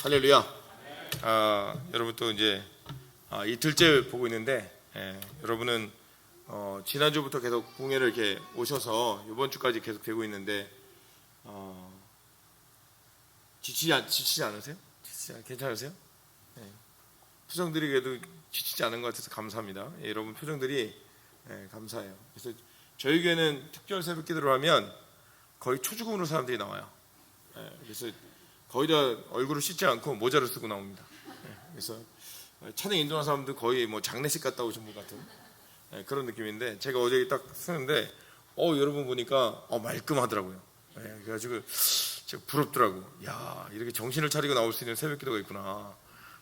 할렐루야. 여러분 또 이제 이틀째 보고 있는데, 여러분은 지난주부터 계속 공예를 이렇게 오셔서 이번 주까지 계속 되고 있는데, 지치지 않으세요? 괜찮으세요? 표정들이 그래도 지치지 않은 것 같아서 감사합니다. 여러분 표정들이 감사해요. 그래서 저희 교회는 특별 새벽 기도를 하면 거의 초죽음으로 사람들이 나와요. 그래서 거의 다 얼굴을 씻지 않고 모자를 쓰고 나옵니다. 그래서 찬양 인도하는 사람들 거의 뭐 장례식 갔다 오신 분 같은 그런 느낌인데, 제가 어제 딱 쓰는데 여러분 보니까 말끔하더라고요. 그래가지고 제가 부럽더라고. 야, 이렇게 정신을 차리고 나올 수 있는 새벽 기도가 있구나.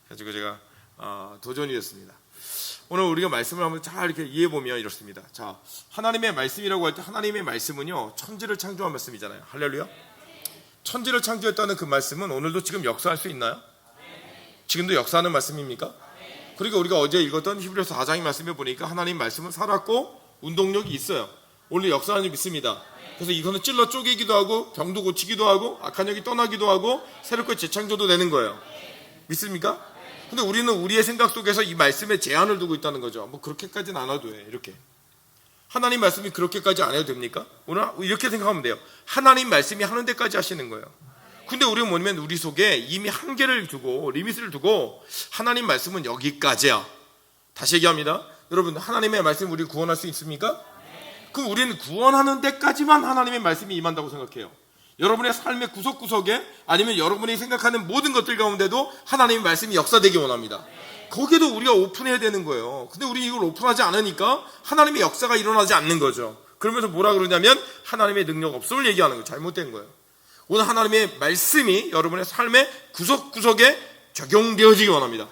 그래가지고 제가 도전이 됐습니다. 오늘 우리가 말씀을 한번 잘 이렇게 이해해 보면 이렇습니다. 자, 하나님의 말씀이라고 할 때 하나님의 말씀은요, 천지를 창조한 말씀이잖아요. 할렐루야. 천지를 창조했다는 그 말씀은 오늘도 지금 역사할 수 있나요? 지금도 역사하는 말씀입니까? 그러니까 우리가 어제 읽었던 히브리서 4장의 말씀에 보니까 하나님 말씀은 살았고 운동력이 있어요. 오늘 역사하는 줄 믿습니다. 그래서 이거는 찔러 쪼개기도 하고 병도 고치기도 하고 악한 영이 떠나기도 하고 새롭게 재창조도 되는 거예요. 믿습니까? 근데 우리는 우리의 생각 속에서 이 말씀에 제한을 두고 있다는 거죠. 뭐 그렇게까지는 안 해도 돼. 이렇게 하나님 말씀이 그렇게까지 안 해도 됩니까? 오늘 이렇게 생각하면 돼요. 하나님 말씀이 하는 데까지 하시는 거예요. 근데 우리는 뭐냐면 우리 속에 이미 한계를 두고 리밋을 두고 하나님 말씀은 여기까지야. 다시 얘기합니다. 여러분, 하나님의 말씀 우리 구원할 수 있습니까? 그럼 우리는 구원하는 데까지만 하나님의 말씀이 임한다고 생각해요. 여러분의 삶의 구석구석에 아니면 여러분이 생각하는 모든 것들 가운데도 하나님의 말씀이 역사되기 원합니다. 거기도 우리가 오픈해야 되는 거예요. 근데 우리 이걸 오픈하지 않으니까 하나님의 역사가 일어나지 않는 거죠. 그러면서 뭐라 그러냐면 하나님의 능력 없음을 얘기하는 거예요. 잘못된 거예요. 오늘 하나님의 말씀이 여러분의 삶의 구석구석에 적용되어지기 원합니다.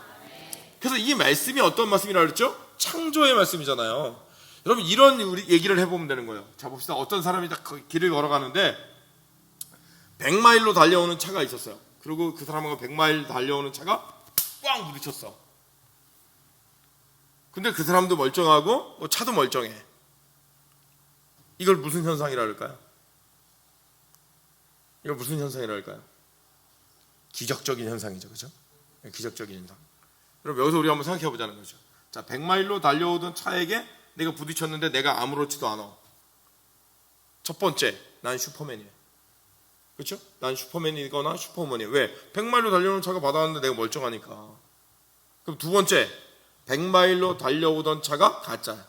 그래서 이 말씀이 어떤 말씀이라고 그랬죠? 창조의 말씀이잖아요. 여러분, 이런 우리 얘기를 해보면 되는 거예요. 자, 봅시다. 어떤 사람이 딱 길을 걸어가는데 100마일로 달려오는 차가 있었어요. 그리고 그 사람하고 100마일 달려오는 차가 꽝 부딪혔어. 근데 그 사람도 멀쩡하고 차도 멀쩡해. 이걸 무슨 현상이라 할까요? 이걸 무슨 현상이라 할까요? 기적적인 현상이죠. 그죠? 기적적인 현상. 여러분, 여기서 우리 한번 생각해 보자는 거죠. 자, 100마일로 달려오던 차에게 내가 부딪혔는데 내가 아무렇지도 않아. 첫 번째, 난 슈퍼맨이에요. 그렇죠? 난 슈퍼맨이거나 슈퍼우먼이에요. 왜? 100마일로 달려오는 차가 받아왔는데 내가 멀쩡하니까. 그럼 두 번째, 100마일로 달려오던 차가 가짜야.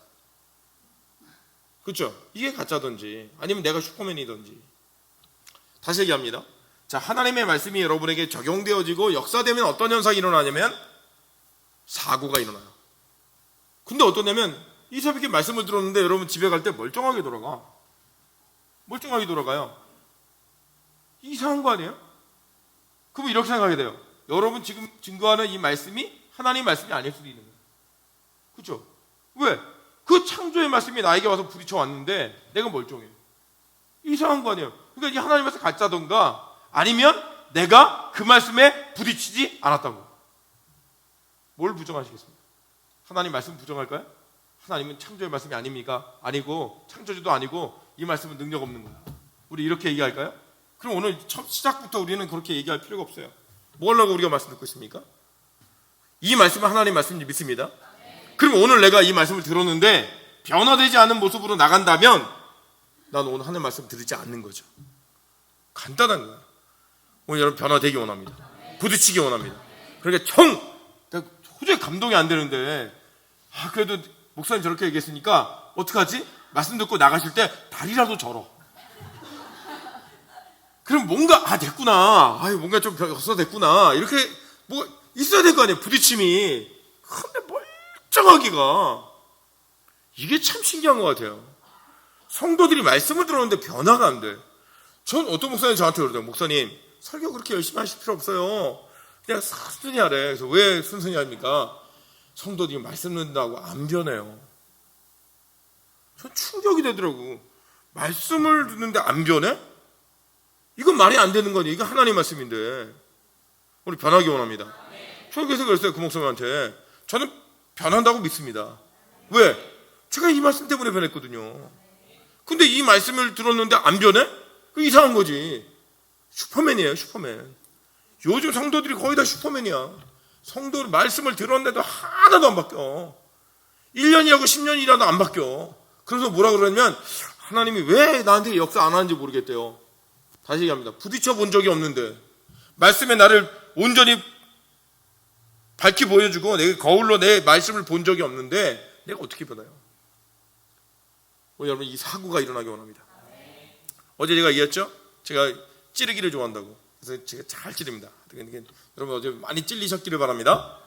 그렇죠? 이게 가짜든지 아니면 내가 슈퍼맨이든지. 다시 얘기합니다. 자, 하나님의 말씀이 여러분에게 적용되어지고 역사되면 어떤 현상이 일어나냐면 사고가 일어나요. 근데 어떠냐면 이 새벽에 말씀을 들었는데 여러분 집에 갈 때 멀쩡하게 돌아가. 멀쩡하게 돌아가요. 이상한 거 아니에요? 그럼 이렇게 생각하게 돼요. 여러분 지금 증거하는 이 말씀이 하나님의 말씀이 아닐 수도 있는 거예요. 그렇죠? 왜? 그 창조의 말씀이 나에게 와서 부딪혀 왔는데 내가 멀쩡해. 이상한 거 아니에요? 그러니까 이 하나님의 말씀 가짜던가 아니면 내가 그 말씀에 부딪히지 않았다고. 뭘 부정하시겠습니까? 하나님 말씀 부정할까요? 하나님은 창조의 말씀이 아닙니까? 아니고 창조주도 아니고 이 말씀은 능력 없는 거야. 우리 이렇게 얘기할까요? 그럼 오늘 첫 시작부터 우리는 그렇게 얘기할 필요가 없어요. 뭐 하려고 우리가 말씀 듣고 있습니까? 이 말씀은 하나님 말씀인지 믿습니다. 그럼 오늘 내가 이 말씀을 들었는데 변화되지 않은 모습으로 나간다면 난 오늘 하나님 말씀 들지 않는 거죠. 간단한 거예요. 오늘 여러분 변화되기 원합니다. 부딪히기 원합니다. 그러니까 도저히 감동이 안 되는데 그래도 목사님 저렇게 얘기했으니까 어떡하지? 말씀 듣고 나가실 때 다리라도 절어. 그럼 뭔가 됐구나. 뭔가 좀 역사됐구나. 이렇게 뭐 있어야 될 거 아니에요. 부딪힘이. 근데 멀쩡하기가 이게 참 신기한 것 같아요. 성도들이 말씀을 들었는데 변화가 안 돼. 전 어떤 목사님이 저한테 그러더라고요. 목사님, 설교 그렇게 열심히 하실 필요 없어요. 그냥 순순히 하래. 그래서 왜 순순히 합니까? 성도들이 말씀 듣는다고 안 변해요. 전 충격이 되더라고. 말씀을 듣는데 안 변해? 이건 말이 안 되는 거니. 이거 하나님 말씀인데. 우리 변하기 원합니다. 저는 그래서 그랬어요. 그 목사님한테. 저는 변한다고 믿습니다. 왜? 제가 이 말씀 때문에 변했거든요. 근데 이 말씀을 들었는데 안 변해? 그 이상한 거지. 슈퍼맨이에요, 슈퍼맨. 요즘 성도들이 거의 다 슈퍼맨이야. 성도 말씀을 들었는데도 하나도 안 바뀌어. 1년이라고 10년이라도 안 바뀌어. 그래서 뭐라 그러냐면 하나님이 왜 나한테 역사 안 하는지 모르겠대요. 다시 얘기합니다. 부딪혀 본 적이 없는데 말씀에 나를 온전히 밝히 보여주고 내 거울로 내 말씀을 본 적이 없는데 내가 어떻게 변해요? 여러분 이 사고가 일어나기 원합니다. 어제 제가 얘기했죠? 제가 찌르기를 좋아한다고. 그래서 제가 잘 찌릅니다. 여러분 어제 많이 찔리셨기를 바랍니다.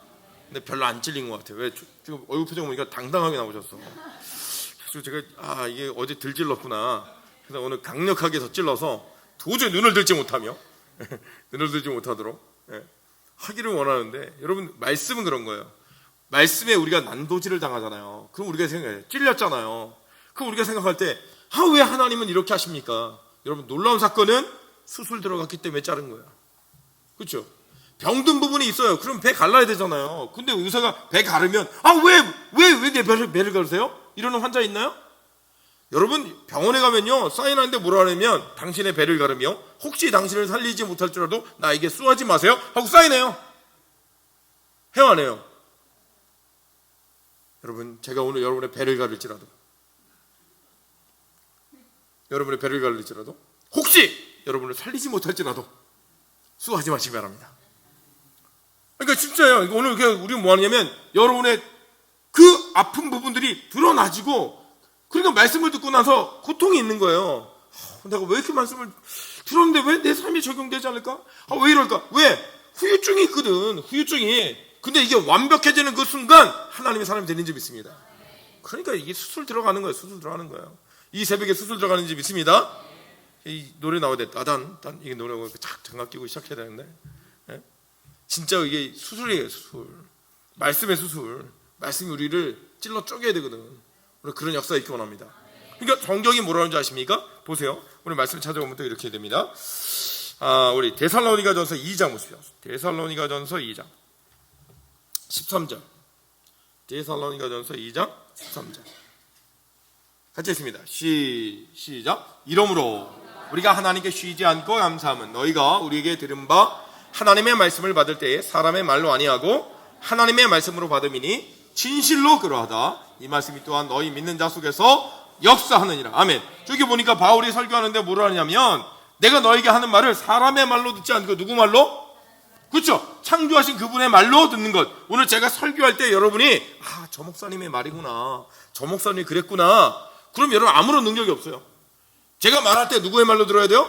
근데 별로 안 찔린 것 같아요. 왜? 지금 얼굴 표정 보니까 당당하게 나오셨어. 그래서 제가 이게 어제 덜 찔렀구나. 그래서 오늘 강력하게 더 찔러서 도저히 눈을 들지 못하며 눈을 들지 못하도록 하기를 원하는데, 여러분 말씀은 그런 거예요. 말씀에 우리가 난도질을 당하잖아요. 그럼 우리가 생각해요. 찔렸잖아요. 그럼 우리가 생각할 때 왜 하나님은 이렇게 하십니까? 여러분 놀라운 사건은 수술 들어갔기 때문에 자른 거예요. 그렇죠? 병든 부분이 있어요. 그럼 배 갈라야 되잖아요. 근데 의사가 배 가르면 왜 내 배를 가르세요? 이러는 환자 있나요? 여러분 병원에 가면요 사인하는데 뭐라 하냐면 당신의 배를 가르며 혹시 당신을 살리지 못할 줄 알아도 나에게 수하지 마세요 하고 사인해요. 해요 안 해요? 여러분 제가 오늘 여러분의 배를 가를지라도 혹시 여러분을 살리지 못할지라도 수하지 마시기 바랍니다. 그러니까 진짜요. 오늘 우리는 뭐 하냐면 여러분의 그 아픈 부분들이 드러나지고, 그러니까 말씀을 듣고 나서 고통이 있는 거예요. 내가 왜 이렇게 말씀을 들었는데 왜 내 삶이 적용되지 않을까? 왜 이럴까? 왜? 후유증이 있거든. 후유증이. 근데 이게 완벽해지는 그 순간 하나님의 사람이 되는 집 있습니다. 그러니까 이게 수술 들어가는 거예요. 수술 들어가는 거예요. 이 새벽에 수술 들어가는 집 있습니다. 이 노래 나와야 돼. 따단 이게 노래가 착 장갑 끼고 시작해야 되는데, 진짜 이게 수술이에요. 수술. 말씀의 수술. 말씀이 우리를 찔러 쪼개야 되거든. 우리 그런 역사가 있기 원합니다. 그러니까 성경이 뭐라는 줄 아십니까? 보세요. 우리 말씀 찾아보면 또 이렇게 됩니다. 우리 데살로니가전서 2장 보십시오. 데살로니가전서 2장 13절. 데살로니가전서 2장 13절. 같이 했습니다. 시작. 이러므로 우리가 하나님께 쉬지 않고 감사함은 너희가 우리에게 들은 바 하나님의 말씀을 받을 때에 사람의 말로 아니하고 하나님의 말씀으로 받음이니 진실로 그러하다. 이 말씀이 또한 너희 믿는 자 속에서 역사하느니라. 아멘. 저기 보니까 바울이 설교하는데 뭐라 하냐면 내가 너에게 하는 말을 사람의 말로 듣지 않고 누구 말로? 그렇죠. 창조하신 그분의 말로 듣는 것. 오늘 제가 설교할 때 여러분이 저 목사님의 말이구나, 저 목사님이 그랬구나, 그럼 여러분 아무런 능력이 없어요. 제가 말할 때 누구의 말로 들어야 돼요?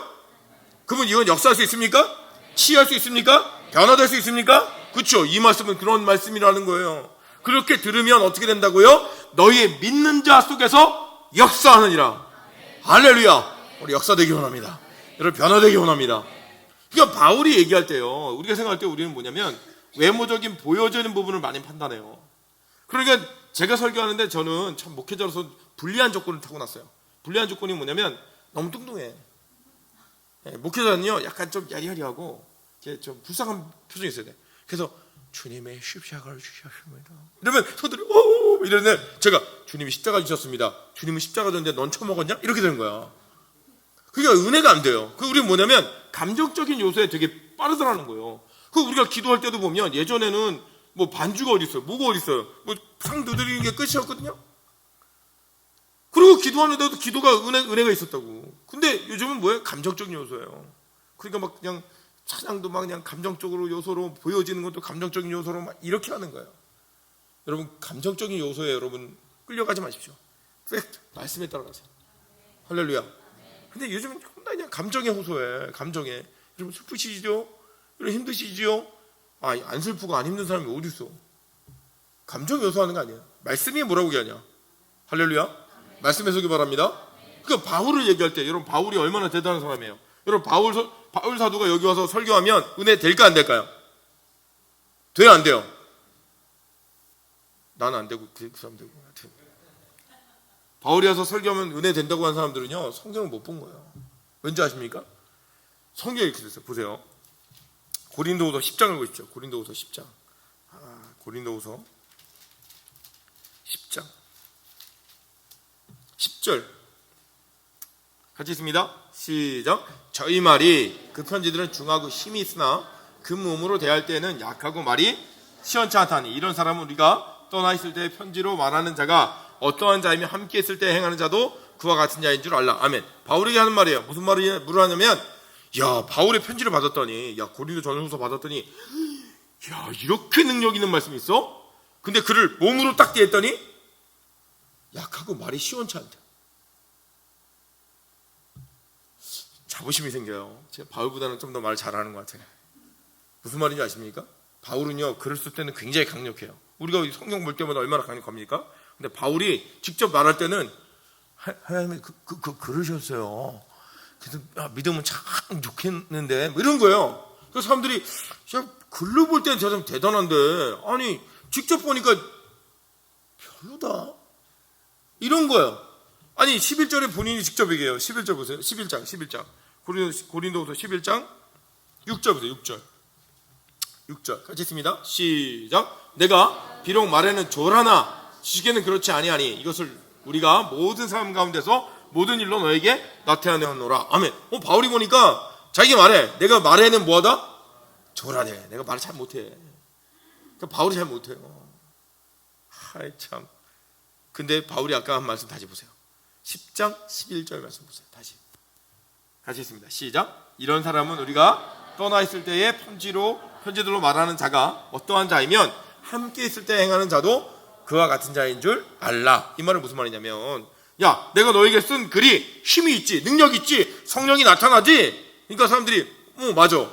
그러면 이건 역사할 수 있습니까? 치유할 수 있습니까? 변화될 수 있습니까? 그렇죠. 이 말씀은 그런 말씀이라는 거예요. 그렇게 들으면 어떻게 된다고요? 너희의 믿는 자 속에서 역사하느니라. 할렐루야. 우리 역사되기 원합니다. 여러분 변화되기 원합니다. 그러니까 바울이 얘기할 때요, 우리가 생각할 때 우리는 뭐냐면 외모적인 보여지는 부분을 많이 판단해요. 그러니까 제가 설교하는데 저는 참 목회자로서 불리한 조건을 타고났어요. 불리한 조건이 뭐냐면 너무 뚱뚱해. 목회자는요 약간 좀 야리야리하고 좀 불쌍한 표정이 있어야 돼. 그래서 주님의 십자가를 주셨습니다 이러면 손들이 오 이러는데 제가 주님이 십자가 주셨습니다. 주님은 십자가 줬는데 넌 처먹었냐? 이렇게 되는 거야. 그러니까 은혜가 안 돼요. 우리는 뭐냐면 감정적인 요소에 되게 빠르더라는 거예요. 우리가 기도할 때도 보면 예전에는 뭐 반주가 어디 있어요? 뭐가 어디 있어요? 뭐 상 두드리는 게 끝이었거든요. 그리고 기도하는데도 기도가 은혜가 있었다고. 근데 요즘은 뭐예요? 감정적인 요소예요. 그러니까 막 그냥 찬양도 막 그냥 감정적으로 요소로 보여지는 것도 감정적인 요소로 막 이렇게 하는 거예요. 여러분 감정적인 요소에 여러분 끌려가지 마십시오. 팩트 말씀에 따라가세요. 할렐루야. 근데 요즘은 그냥 감정의 호소에 감정에 여러분 슬프시죠? 여러분 힘드시죠? 안 슬프고 안 힘든 사람이 어디 있어? 감정 요소하는 거 아니에요. 말씀이 뭐라고 얘기하냐? 할렐루야. 말씀에 서기 바랍니다. 그러니까 바울을 얘기할 때 여러분 바울이 얼마나 대단한 사람이에요. 여러분 바울 사도가 여기 와서 설교하면 은혜 될까 안 될까요? 돼요 안 돼요? 나는 안 되고 그 사람 되고. 바울이 와서 설교하면 은혜 된다고 한 사람들은요 성경을 못 본 거예요. 왠지 아십니까? 성경이 이렇게 됐어요. 보세요. 고린도후서 10장을 보십시오. 고린도후서 10장. 고린도후서 10장 10절 같이 있습니다. 시작. 저희 말이 그 편지들은 중하고 힘이 있으나 그 몸으로 대할 때에는 약하고 말이 시원치 않다니 이런 사람은 우리가 떠나 있을 때 편지로 말하는 자가 어떠한 자이며 함께 있을 때 행하는 자도 그와 같은 자인 줄 알라. 아멘. 바울에게 하는 말이에요. 무슨 말을 하냐면, 야, 바울의 편지를 받았더니, 야, 고린도 전후서 받았더니, 야, 이렇게 능력 있는 말씀이 있어? 근데 그를 몸으로 딱 대했더니 약하고 말이 시원치 않다. 자부심이 생겨요. 제가 바울보다는 좀 더 말 잘하는 것 같아요. 무슨 말인지 아십니까? 바울은요, 글을 쓸 때는 굉장히 강력해요. 우리가 성경 볼 때마다 얼마나 강력합니까? 근데 바울이 직접 말할 때는 하나님이 그러셨어요. 그래서 믿으면 참 좋겠는데 뭐 이런 거예요. 그래서 사람들이 그냥 글로 볼 때는 저 사람 대단한데 아니 직접 보니까 별로다 이런 거예요. 아니 11절에 본인이 직접 얘기해요. 11절 보세요. 11장 고린도후서 11장 6절 보세요. 6절 같이 있습니다. 시작. 내가 비록 말에는 졸하나 지식에는 그렇지 아니하니 이것을 우리가 모든 사람 가운데서 모든 일로 너에게 나타내노라. 아멘. 바울이 보니까 자기 말해. 내가 말에는 뭐하다? 졸하네. 내가 말을 잘 못해. 그러니까 바울이 잘 못해요. 하이 참. 근데 바울이 아까 한 말씀 다시 보세요. 10장 11절 말씀 보세요. 다시 같이 있습니다. 시작. 이런 사람은 우리가 떠나 있을 때에 편지들로 말하는 자가 어떠한 자이면 함께 있을 때 행하는 자도 그와 같은 자인 줄 알라. 이 말은 무슨 말이냐면, 야, 내가 너에게 쓴 글이 힘이 있지, 능력이 있지, 성령이 나타나지. 그러니까 사람들이 맞아.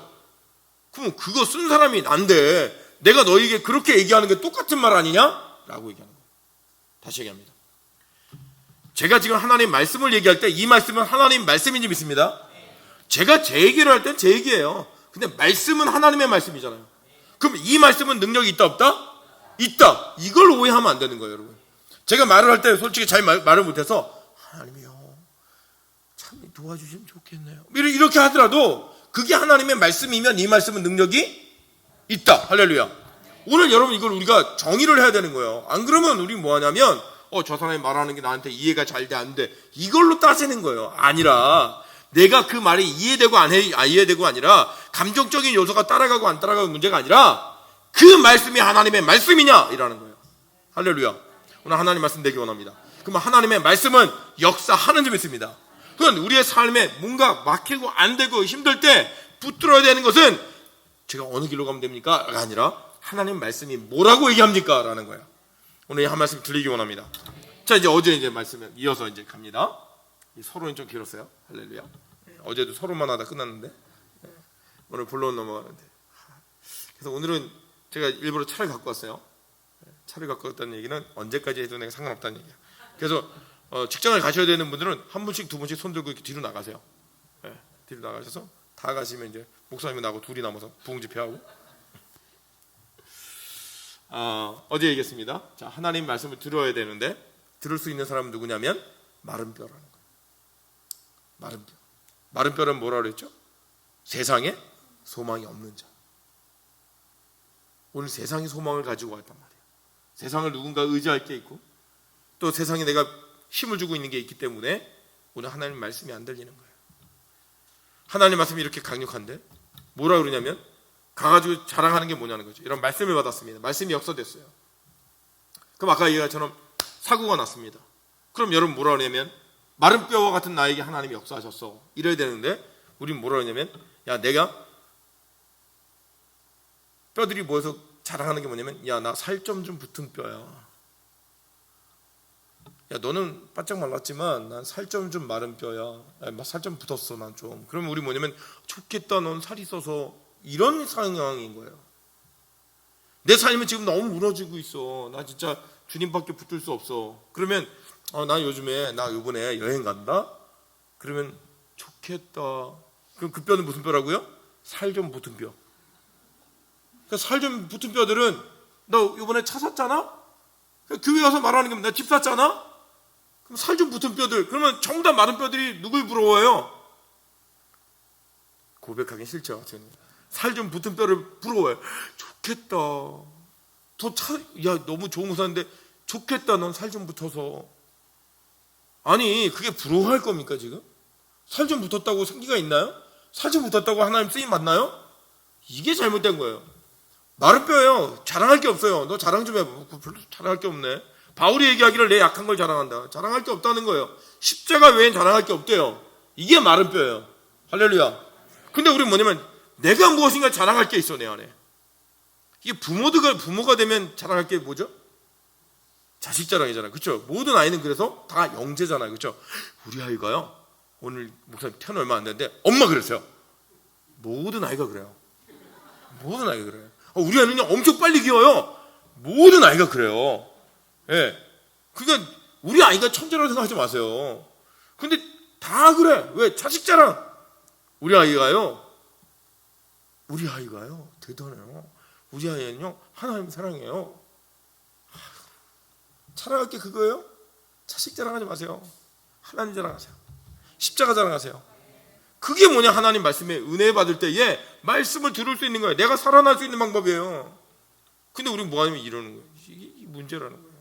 그럼 그거 쓴 사람이 난데 내가 너에게 그렇게 얘기하는 게 똑같은 말 아니냐? 라고 얘기하는 거예요. 다시 얘기합니다. 제가 지금 하나님 말씀을 얘기할 때 이 말씀은 하나님 말씀인지 믿습니다. 제가 제 얘기를 할 땐 제 얘기예요. 근데 말씀은 하나님의 말씀이잖아요. 그럼 이 말씀은 능력이 있다 없다? 있다. 이걸 오해하면 안 되는 거예요, 여러분. 제가 말을 할 때 솔직히 잘 말을 못해서 하나님이요, 참 도와주시면 좋겠네요, 이렇게 하더라도 그게 하나님의 말씀이면 이 말씀은 능력이 있다. 할렐루야. 오늘 여러분 이걸 우리가 정의를 해야 되는 거예요. 안 그러면 우리 뭐 하냐면 저 사람이 말하는 게 나한테 이해가 잘 돼 안 돼 이걸로 따지는 거예요. 아니라 내가 그 말이 이해되고 안 이해되고 아니라 감정적인 요소가 따라가고 안 따라가고 문제가 아니라 그 말씀이 하나님의 말씀이냐 이라는 거예요. 할렐루야. 오늘 하나님 말씀 되기 원합니다. 그러면 하나님의 말씀은 역사하는 줄 믿습니다. 그건 우리의 삶에 뭔가 막히고 안 되고 힘들 때 붙들어야 되는 것은 제가 어느 길로 가면 됩니까? 가 아니라 하나님 말씀이 뭐라고 얘기합니까? 라는 거예요. 오늘 한 말씀 들리기 원합니다. 자, 어제 말씀을 이어서 갑니다. 이 서론이 좀 길었어요. 할렐루야. 어제도 서론만 하다 끝났는데 오늘 본론 넘어가는데, 그래서 오늘은 제가 일부러 차를 갖고 왔어요. 차를 갖고 왔다는 얘기는 언제까지 해도 내가 상관없다는 얘기야. 그래서 직장을 가셔야 되는 분들은 한 분씩 두 분씩 손 들고 이렇게 뒤로 나가세요. 뒤로 나가셔서 다 가시면 이제 목사님이 나하고 둘이 남아서 부흥 집회하고. 어제 얘기했습니다. 자, 하나님 말씀을 들어야 되는데 들을 수 있는 사람은 누구냐면 마른 뼈라는 거예요. 마른 뼈. 마른 뼈는 뭐라 그랬죠? 세상에 소망이 없는 자. 오늘 세상이 소망을 가지고 왔단 말이에요. 세상을 누군가 의지할 게 있고 또 세상에 내가 힘을 주고 있는 게 있기 때문에 오늘 하나님 말씀이 안 들리는 거예요. 하나님 말씀이 이렇게 강력한데 뭐라 그러냐면 가가지고 자랑하는 게 뭐냐는 거죠. 이런 말씀을 받았습니다. 말씀이 역사됐어요. 그럼 아까 얘기처럼 사고가 났습니다. 그럼 여러분 뭐라 그러냐면 마른 뼈와 같은 나에게 하나님이 역사하셨어 이래야 되는데 우린 뭐라 그러냐면 야, 내가 뼈들이 모여서 자랑하는 게 뭐냐면 야, 나 살점 좀 붙은 뼈야. 야, 너는 바짝 말랐지만 난 살점 좀 마른 뼈야. 살점 붙었어 난 좀. 그러면 우리 뭐냐면 좋겠다, 넌 살이 있어서. 이런 상황인 거예요. 내 삶은 지금 너무 무너지고 있어. 나 진짜 주님밖에 붙들 수 없어. 그러면 나 이번에 여행 간다? 그러면 좋겠다. 그럼 그 뼈는 무슨 뼈라고요? 살 좀 붙은 뼈. 그러니까 살 좀 붙은 뼈들은 너 이번에 차 샀잖아? 교회 와서 말하는 게 나 집 샀잖아? 그럼 살 좀 붙은 뼈들. 그러면 전부 다 마른 뼈들이 누굴 부러워해요? 고백하기 싫죠. 저는 살 좀 붙은 뼈를 부러워해요. 좋겠다. 야, 너무 좋은 거 샀는데 좋겠다. 넌 살 좀 붙어서. 아니, 그게 부러워할 겁니까 지금? 살 좀 붙었다고 생기가 있나요? 살 좀 붙었다고 하나님 쓰임 받나요? 이게 잘못된 거예요. 마른 뼈예요. 자랑할 게 없어요. 너 자랑 좀 해봐. 별로 자랑할 게 없네. 바울이 얘기하기를 내 약한 걸 자랑한다. 자랑할 게 없다는 거예요. 십자가 외엔 자랑할 게 없대요. 이게 마른 뼈예요. 할렐루야. 근데 우리는 뭐냐면 내가 무엇인가 자랑할 게 있어, 내 안에. 이게 부모가 되면 자랑할 게 뭐죠? 자식 자랑이잖아요. 그렇죠? 모든 아이는 그래서 다 영재잖아요. 그렇죠? 우리 아이가요, 오늘 목사님 태어나 얼마 안 됐는데 엄마 그랬어요. 모든 아이가 그래요. 모든 아이가 그래요. 우리 아이는 엄청 빨리 키워요. 모든 아이가 그래요. 예. 그러니까 우리 아이가 천재라고 생각하지 마세요. 근데 다 그래. 왜? 자식 자랑. 우리 아이가요 대단해요. 우리 아이는요 하나님 사랑해요. 자랑할 게 그거예요? 자식 자랑하지 마세요. 하나님 자랑하세요. 십자가 자랑하세요. 그게 뭐냐? 하나님 말씀에 은혜 받을 때에 말씀을 들을 수 있는 거예요. 내가 살아날 수 있는 방법이에요. 근데 우리는 뭐하냐면 이러는 거예요. 이게 문제라는 거예요.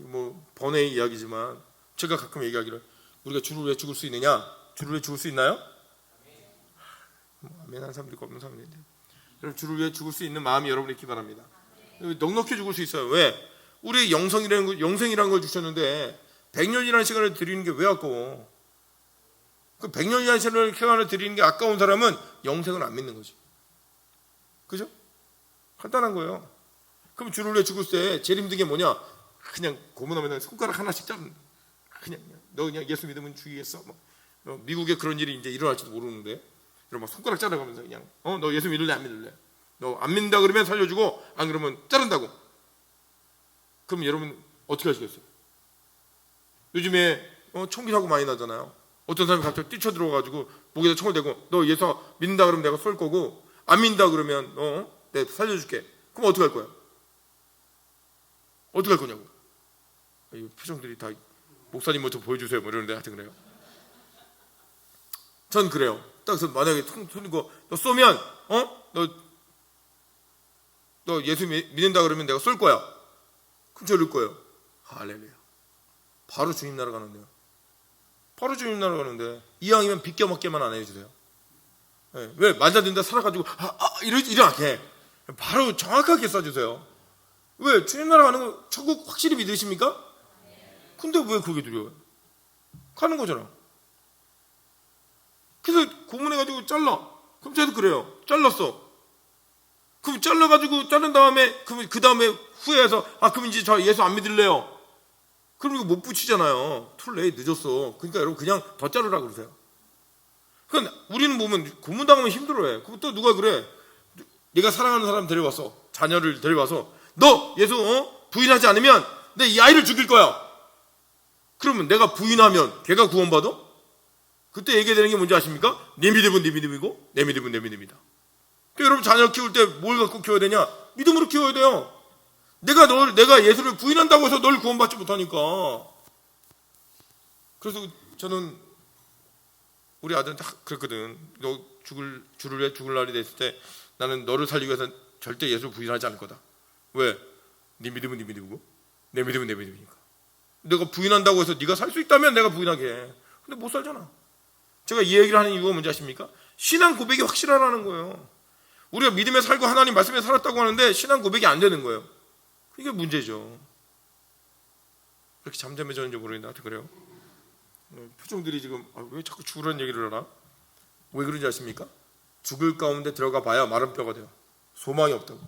뭐 번외의 이야기지만 제가 가끔 얘기하기를, 우리가 주를 왜 죽을 수 있느냐? 주를 왜 죽을 수 있나요? 아멘 한 사람도 있고 없는 사람도 있는데, 여러분 주를 위해 죽을 수 있는 마음이 여러분이 있기 바랍니다. 넉넉히 죽을 수 있어요. 왜? 우리 영생이라는 걸 주셨는데 100년이라는 시간을 드리는 게 왜 아까워? 그 100년이라는 시간을 드리는 게 아까운 사람은 영생을 안 믿는 거지. 그죠? 간단한 거예요. 그럼 주를 위해 죽을 때 제일 힘든 게 뭐냐? 그냥 고문하면 손가락 하나씩 자른, 너 그냥 예수 믿으면 죽이겠어. 미국에 그런 일이 이제 일어날지도 모르는데, 막 손가락 자르면서 그냥 너 예수 믿을래 안 믿을래? 너 안 믿는다 그러면 살려주고 안 그러면 자른다고. 그럼 여러분 어떻게 하시겠어요? 요즘에 총기 사고 많이 나잖아요. 어떤 사람이 갑자기 뛰쳐들어가지고 목에다 총을 대고 너 예수 믿는다 그러면 내가 쏠 거고 안 믿는다 그러면 내가 살려줄게. 그럼 어떻게 할 거야? 어떻게 할 거냐고. 이 표정들이 다 목사님 뭐 좀 보여주세요 뭐 이러는데 하여튼 그래요. 전 그래요. 딱 그래서 만약에 너 쏘면 너 예수 믿는다 그러면 내가 쏠 거야. 그럼 저럴 거예요. 할렐루야. 바로 주님 나라 가는데요. 바로 주님 나라 가는데 이왕이면 비껴먹게만 안 해주세요. 네. 왜? 맞아든다 살아가지고 이러지 않게 바로 정확하게 쏴주세요. 왜? 주님 나라 가는 거 천국 확실히 믿으십니까? 근데 왜 그게 두려워요? 가는 거잖아. 그래서 고문해가지고 잘라. 그럼 쟤도 그래요. 잘랐어. 그럼 잘라가지고 자른 다음에 그 다음에 후회해서 그럼 이제 저 예수 안 믿을래요. 그럼 이거 못 붙이잖아요. 툴레이 늦었어. 그러니까 여러분 그냥 더 자르라 그러세요. 그러니까 우리는 보면 고문당하면 힘들어해. 그럼 또 누가 그래? 네가 사랑하는 사람 데려와서 자녀를 데려와서 너 예수 부인하지 않으면 내 이 아이를 죽일 거야. 그러면 내가 부인하면 걔가 구원받아? 그때 얘기되는 게 뭔지 아십니까? 네 믿음은 네 믿음이고 내 믿음은 내 믿음이다. 그러니까 여러분 자녀 키울 때 뭘 갖고 키워야 되냐? 믿음으로 키워야 돼요. 내가 예수를 부인한다고 해서 널 구원받지 못하니까. 그래서 저는 우리 아들한테 그랬거든. 너 주를 위해 죽을 날이 됐을 때 나는 너를 살리기 위해서 절대 예수를 부인하지 않을 거다. 왜? 네 믿음은 네 믿음이고 내 믿음은 내 믿음이니까. 내가 부인한다고 해서 네가 살 수 있다면 내가 부인하게 해. 근데 못 살잖아. 제가 이 얘기를 하는 이유가 뭔지 아십니까? 신앙 고백이 확실하라는 거예요. 우리가 믿음에 살고 하나님 말씀에 살았다고 하는데 신앙 고백이 안 되는 거예요. 이게 문제죠. 그렇게 잠잠해졌는지 모르겠는데 하여튼 그래요. 표정들이 지금 왜 자꾸 죽으라는 얘기를 하나? 왜 그런지 아십니까? 죽을 가운데 들어가 봐야 마른 뼈가 돼요. 소망이 없다고.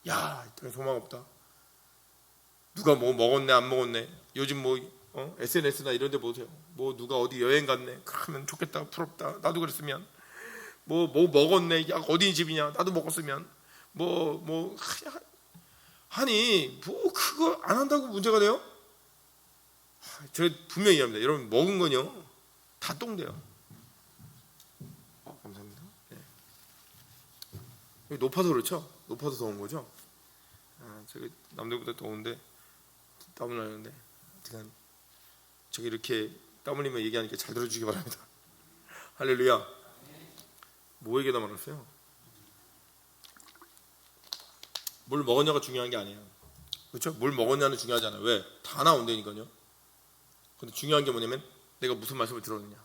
야, 이때는 소망 없다. 누가 뭐 먹었네 안 먹었네. 요즘 SNS나 이런 데 보세요. 누가 어디 여행 갔네. 그러면 좋겠다. 부럽다. 나도 그랬으면. 뭐 먹었네. 야, 어디 집이냐. 나도 먹었으면. 아니 그거 안 한다고 문제가 돼요? 제가 분명히 얘기합니다. 여러분 먹은 건요 다 똥돼요. 감사합니다. 네. 높아서 그렇죠? 높아서 더운 거죠? 제가 남들보다 더운데 땀을 나는데 제가 이렇게 땀 흘리며 얘기하니까 잘 들어주시기 바랍니다. 할렐루야. 뭐 얘기하다 말았어요? 뭘 먹었냐가 중요한 게 아니에요. 그렇죠? 뭘 먹었냐는 중요하지 않아요. 왜? 다 나온다니까요. 근데 중요한 게 뭐냐면 내가 무슨 말씀을 들었느냐,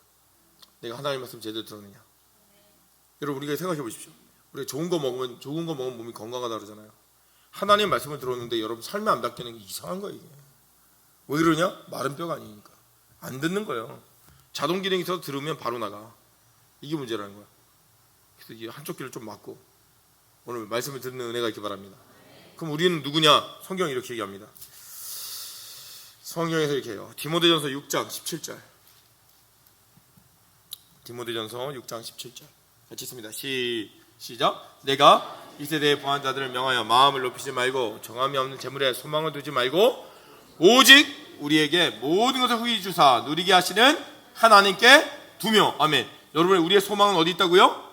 내가 하나님의 말씀 제대로 들었느냐. 여러분 우리가 생각해 보십시오. 우리 좋은 거 먹으면 몸이 건강하다 그러잖아요. 하나님 말씀을 들었는데 여러분 삶에 안 바뀌는 게 이상한 거예요. 이게 왜 그러냐? 마른 뼈가 아니니까 안 듣는 거예요. 자동 기능이 있어서 들으면 바로 나가. 이게 문제라는 거야. 그래서 이 한쪽 귀를 좀 막고 오늘 말씀을 듣는 은혜가 있기 바랍니다. 그럼 우리는 누구냐? 성경이 이렇게 얘기합니다. 성경에서 이렇게 해요. 디모데전서 6장 17절. 디모데전서 6장 17절 같이 있습니다. 시작. 내가 이 세대의 부한 자들을 명하여 마음을 높이지 말고 정함이 없는 재물에 소망을 두지 말고 오직 우리에게 모든 것을 후히 주사 누리게 하시는 하나님께 두며. 아멘. 여러분, 우리의 소망은 어디 있다고요?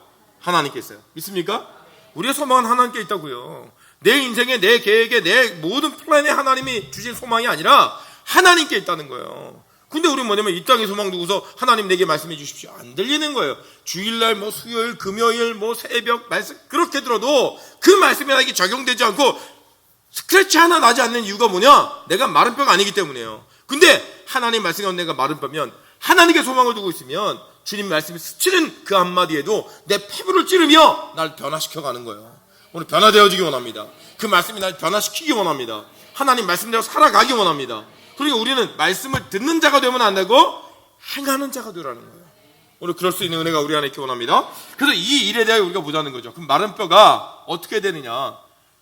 하나님께 있어요. 믿습니까? 우리의 소망은 하나님께 있다고요. 내 인생에, 내 계획에, 내 모든 플랜에 하나님이 주신 소망이 아니라 하나님께 있다는 거예요. 근데 우리는 뭐냐면 이 땅에 소망 두고서 하나님 내게 말씀해 주십시오, 안 들리는 거예요. 주일날 수요일 금요일 새벽 말씀 그렇게 들어도 그 말씀이 나에게 적용되지 않고 스크래치 하나 나지 않는 이유가 뭐냐? 내가 마른 뼈가 아니기 때문이에요. 근데 하나님 말씀이 내가 마른 뼈면, 하나님께 소망을 두고 있으면 주님 말씀이 스치는 그 한마디에도 내 피부를 찌르며 날 변화시켜 가는 거예요. 오늘 변화되어지기 원합니다. 그 말씀이 날 변화시키기 원합니다. 하나님 말씀대로 살아가기 원합니다. 그러니까 우리는 말씀을 듣는 자가 되면 안 되고 행하는 자가 되라는 거예요. 오늘 그럴 수 있는 은혜가 우리 안에 있기 원합니다. 그래서 이 일에 대해 우리가 보자는 거죠. 그럼 마른 뼈가 어떻게 되느냐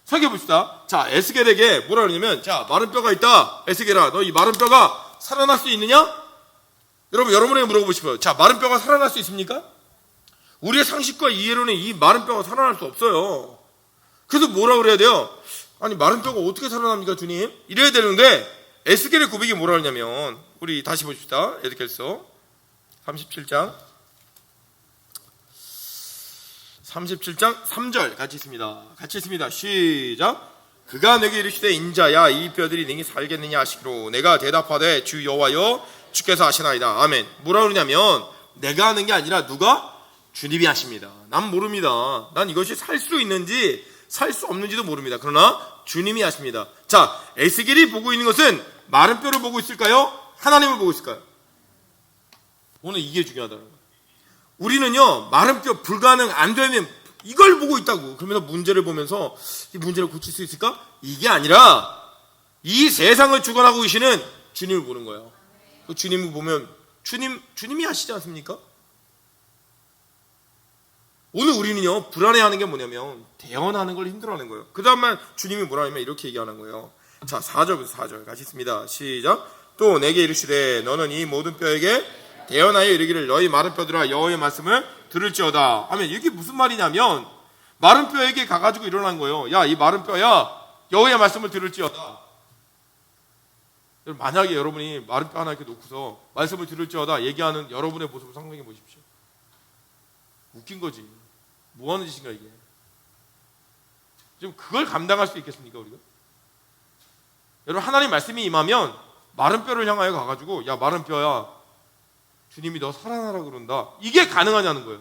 생각해 봅시다. 자, 에스겔에게 뭐라 그러냐면, 자, 마른 뼈가 있다. 에스겔아, 너 이 마른 뼈가 살아날 수 있느냐? 여러분에게 물어보고 싶어요. 자, 마른 뼈가 살아날 수 있습니까? 우리의 상식과 이해로는 이 마른 뼈가 살아날 수 없어요. 그래서 뭐라 그래야 돼요? 아니, 마른 뼈가 어떻게 살아납니까, 주님? 이래야 되는데 에스겔의 고백이 뭐라 하냐면, 우리 다시 보십시다. 에스겔서 37장 3절 같이 있습니다. 시작. 그가 내게 이르시되 인자야, 이 뼈들이 능히 살겠느냐 하시기로 내가 대답하되 주 여호와여 주께서 하시나이다. 아멘. 뭐라 그러냐면 내가 하는 게 아니라 누가? 주님이 하십니다. 난 모릅니다. 난 이것이 살 수 있는지 살 수 없는지도 모릅니다. 그러나 주님이 하십니다. 자, 에스겔이 보고 있는 것은 마른 뼈를 보고 있을까요? 하나님을 보고 있을까요? 오늘 이게 중요하다는 거예요. 우리는요, 마른 뼈 불가능, 안 되면 이걸 보고 있다고. 그러면서 문제를 보면서 이 문제를 고칠 수 있을까? 이게 아니라 이 세상을 주관하고 계시는 주님을 보는 거예요. 그 주님을 보면 주님이 하시지 않습니까? 오늘 우리는요, 불안해하는 게 뭐냐면 대언하는 걸 힘들어하는 거예요. 그 다음만 주님이 뭐라 하면 이렇게 얘기하는 거예요. 자, 4절 같이 있습니다. 시작. 또 내게 이르시되 너는 이 모든 뼈에게 대언하여 이르기를 너희 마른 뼈들아 여호와의 말씀을 들을지어다. 하면 이게 무슨 말이냐면 마른 뼈에게 가가지고 일어난 거예요. 야, 이 마른 뼈야, 여호와의 말씀을 들을지어다. 만약에 여러분이 마른 뼈 하나 이렇게 놓고서 말씀을 들을지어다 얘기하는 여러분의 모습을 상상해 보십시오. 웃긴 거지. 뭐 하는 짓인가 이게. 지금 그걸 감당할 수 있겠습니까 우리가? 여러분, 하나님 말씀이 임하면 마른 뼈를 향하여 가가지고 야, 마른 뼈야, 주님이 너 살아나라 그런다. 이게 가능하냐는 거예요.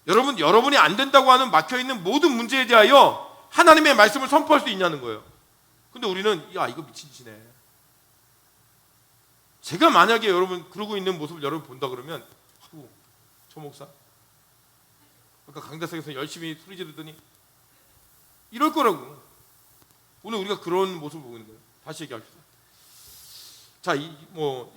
여러분이 안 된다고 하는 막혀있는 모든 문제에 대하여 하나님의 말씀을 선포할 수 있냐는 거예요. 근데 우리는 야, 이거 미친 짓이네. 제가 만약에 여러분 그러고 있는 모습을 여러분 본다 그러면 저 목사 아까 강대상에서 열심히 소리 지르더니 이럴 거라고. 오늘 우리가 그런 모습을 보고 있는 거예요. 다시 얘기합시다. 자,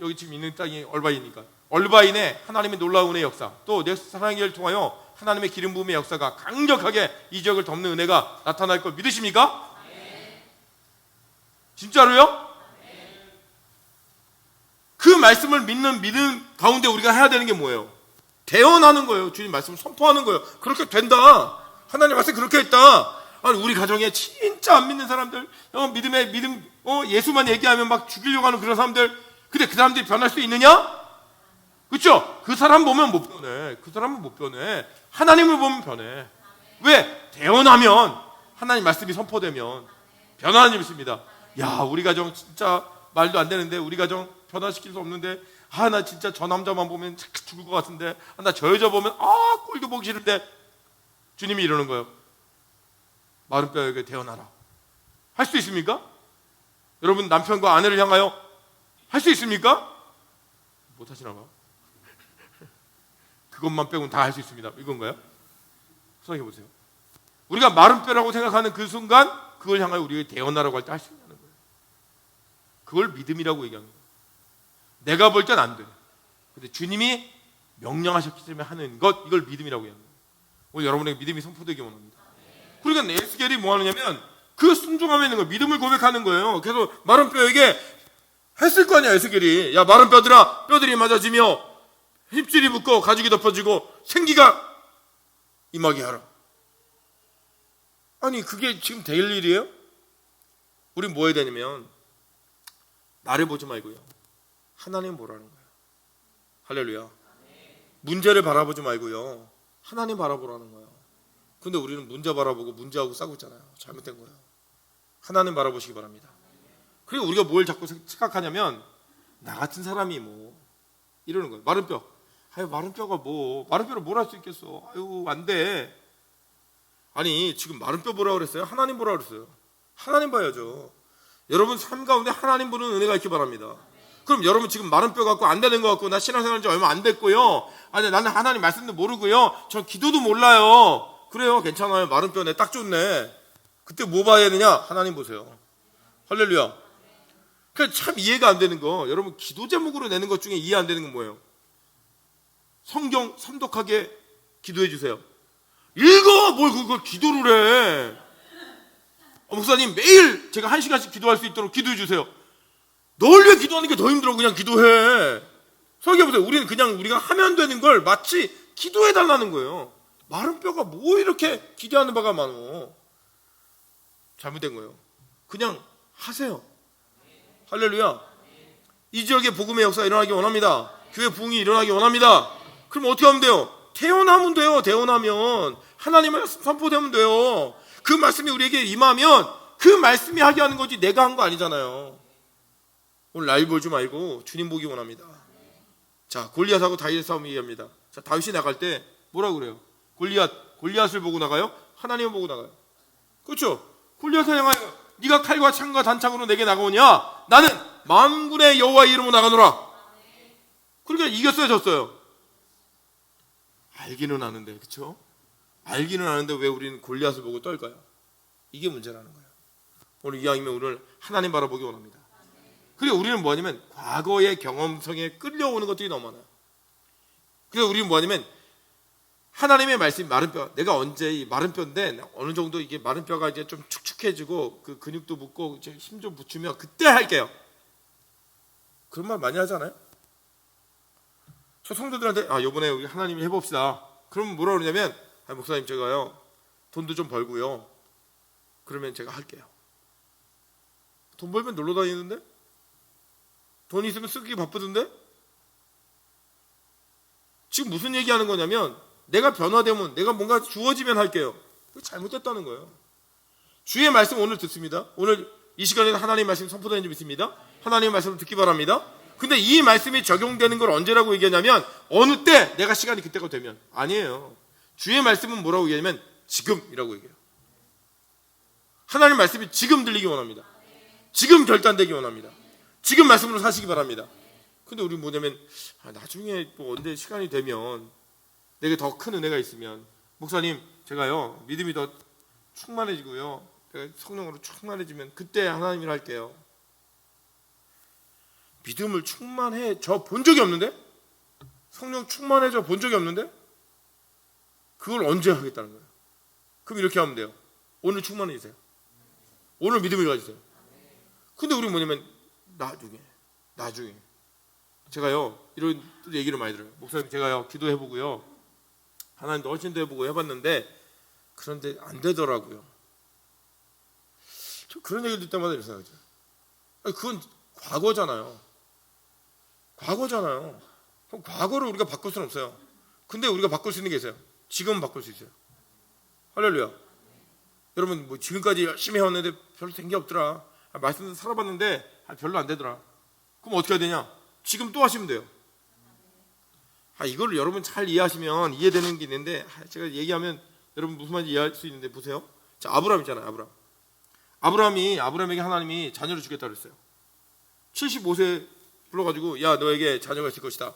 여기 지금 있는 땅이 얼바인이니까 얼바인의 하나님의 놀라운 은혜의 역사, 또 내 사랑의 길을 통하여 하나님의 기름 부음의 역사가 강력하게 이 지역을 덮는 은혜가 나타날 걸 믿으십니까? 네. 진짜로요? 네. 그 말씀을 믿는 믿음 가운데 우리가 해야 되는 게 뭐예요? 대언하는 거예요. 주님 말씀을 선포하는 거예요. 그렇게 된다. 하나님 말씀 그렇게 했다. 아니, 우리 가정에 진짜 안 믿는 사람들, 믿음, 예수만 얘기하면 막 죽이려고 하는 그런 사람들, 근데 그 사람들이 변할 수 있느냐? 그렇죠? 그 사람 보면 못 변해. 그 사람은 못 변해. 하나님을 보면 변해. 왜? 대언하면, 하나님 말씀이 선포되면 변하는 일 있습니다. 야, 우리 가정 진짜 말도 안 되는데, 우리 가정 변화시킬 수 없는데, 나 진짜 저 남자만 보면 죽을 것 같은데, 나 저 여자 보면 꼴도 보기 싫은데, 주님이 이러는 거예요. 마른 뼈에게 대언하라. 할 수 있습니까? 여러분, 남편과 아내를 향하여 할 수 있습니까? 못 하시나 봐. 그것만 빼고는 다 할 수 있습니다. 이건가요? 생각해 보세요. 우리가 마른 뼈라고 생각하는 그 순간 그걸 향하여 우리가 대언하라고 할 때 할 수 있는 거예요. 그걸 믿음이라고 얘기하는 거예요. 내가 볼 땐 안 돼. 근데 주님이 명령하셨기 때문에 하는 것, 이걸 믿음이라고 얘기하는 거예요. 오늘 여러분에게 믿음이 선포되기 원합니다. 그러니까 에스겔이 뭐 하느냐면 그 순종함에 있는 거예요. 믿음을 고백하는 거예요. 그래서 마른 뼈에게 했을 거 아니야, 에스겔이. 야, 마른 뼈들아, 뼈들이 맞아지며 힙질이 붙고 가죽이 덮어지고 생기가 임하게 하라. 아니, 그게 지금 될 일이에요? 우린 뭐 해야 되냐면 나를 보지 말고요, 하나님 보라는 거예요. 할렐루야. 문제를 바라보지 말고요, 하나님 바라보라는 거예요. 근데 우리는 문제 바라보고 문제하고 싸우고 있잖아요. 잘못된 거예요. 하나님 바라보시기 바랍니다. 그리고 우리가 뭘 자꾸 생각하냐면 나 같은 사람이 뭐 이러는 거예요. 마른 뼈. 아유, 마른 뼈가 뭐, 마른 뼈를 뭘 할 수 있겠어. 아유, 안 돼. 아니, 지금 마른 뼈 보라고 그랬어요? 하나님 보라고 그랬어요. 하나님 봐야죠. 여러분 삶 가운데 하나님 보는 은혜가 있기 바랍니다. 그럼 여러분 지금 마른 뼈 갖고 안 되는 것 같고, 나 신앙생활 지 얼마 안 됐고요, 아니 나는 하나님 말씀도 모르고요, 저 기도도 몰라요. 그래요, 괜찮아요. 마른 뼈네, 딱 좋네. 그때 뭐 봐야 되냐? 하나님 보세요. 할렐루야. 그러니까 참 이해가 안 되는 거, 여러분 기도 제목으로 내는 것 중에 이해 안 되는 건 뭐예요? 성경 선독하게 기도해 주세요. 읽어! 뭘 그걸 기도를 해. 목사님 매일 제가 1시간씩 기도할 수 있도록 기도해 주세요. 널 위해 기도하는 게 더 힘들어. 그냥 기도해. 생각해보세요. 우리는 그냥 우리가 하면 되는 걸 마치 기도해 달라는 거예요. 마른 뼈가 뭐 이렇게 기대하는 바가 많어. 잘못된 거예요. 그냥 하세요. 할렐루야. 이 지역에 복음의 역사가 일어나기 원합니다. 교회 부흥이 일어나기 원합니다. 그럼 어떻게 하면 돼요? 태어나면 돼요. 태어나면 하나님의 선포되면 돼요. 그 말씀이 우리에게 임하면 그 말씀이 하게 하는 거지 내가 한 거 아니잖아요. 오늘 날 보지 말고 주님 보기 원합니다. 자, 골리앗하고 다윗의 싸움 얘기합니다. 자, 다윗이 나갈 때 뭐라고 그래요? 골리앗을 보고 나가요? 하나님을 보고 나가요. 그렇죠? 골리앗을 향하여 네가 칼과 창과 단창으로 내게 나가오냐? 나는 만군의 여호와의 이름으로 나가노라. 그러니까 이겼어요, 졌어요? 알기는 아는데, 그렇죠? 알기는 아는데 왜 우리는 골리앗을 보고 떨까요? 이게 문제라는 거예요. 오늘 이왕이면 오늘 하나님 바라보기 원합니다. 그리고 우리는 뭐냐면 과거의 경험성에 끌려오는 것들이 너무 많아요. 그래서 우리는 뭐냐면 하나님의 말씀이 마른 뼈, 내가 언제 이 마른 뼈인데 어느 정도 이게 마른 뼈가 이제 좀 축축해지고 그 근육도 붙고 힘 좀 붙이면 그때 할게요. 그런 말 많이 하잖아요. 저 성도들한테 요번에 우리 하나님이 해봅시다. 그럼 뭐라 그러냐면 목사님 제가요 돈도 좀 벌고요, 그러면 제가 할게요. 돈 벌면 놀러 다니는데? 돈 있으면 쓰기 바쁘던데? 지금 무슨 얘기하는 거냐면 내가 변화되면, 내가 뭔가 주어지면 할게요. 그게 잘못됐다는 거예요. 주의 말씀 오늘 듣습니다. 오늘 이 시간에는 하나님 말씀 선포되는 줄 믿습니다. 하나님 말씀을 듣기 바랍니다. 근데 이 말씀이 적용되는 걸 언제라고 얘기하냐면 어느 때, 내가 시간이 그때가 되면. 아니에요. 주의 말씀은 뭐라고 얘기하냐면 지금이라고 얘기해요. 하나님 말씀이 지금 들리기 원합니다. 지금 결단되기 원합니다. 지금 말씀으로 사시기 바랍니다. 근데 우리 뭐냐면 나중에 뭐 언제 시간이 되면, 내게 더 큰 은혜가 있으면, 목사님 제가요 믿음이 더 충만해지고요, 내가 성령으로 충만해지면 그때 하나님을 할게요. 믿음을 충만해져 본 적이 없는데? 성령 충만해져 본 적이 없는데? 그걸 언제 하겠다는 거예요? 그럼 이렇게 하면 돼요. 오늘 충만해지세요. 오늘 믿음을 가지세요. 근데 우리 뭐냐면 나중에 제가요 이런 얘기를 많이 들어요. 목사님 제가요 기도해보고요, 하나님도 훨씬 더 해보고 해봤는데 그런데 안 되더라고요. 저 그런 얘기를 듣을 때마다 이렇게 생각하죠. 그건 과거잖아요. 그럼 과거를 우리가 바꿀 수는 없어요. 근데 우리가 바꿀 수 있는 게 있어요. 지금은 바꿀 수 있어요. 할렐루야. 여러분 뭐 지금까지 열심히 해왔는데 별로 된 게 없더라. 말씀도 살아봤는데 별로 안 되더라. 그럼 어떻게 해야 되냐? 지금 또 하시면 돼요. 이걸 여러분 잘 이해하시면 이해되는 게 있는데, 제가 얘기하면 여러분 무슨 말인지 이해할 수 있는데 보세요. 자, 아브라함 있잖아요. 아브라함에게 하나님이 자녀를 주겠다고 그랬어요. 75세 불러가지고 야 너에게 자녀가 있을 것이다.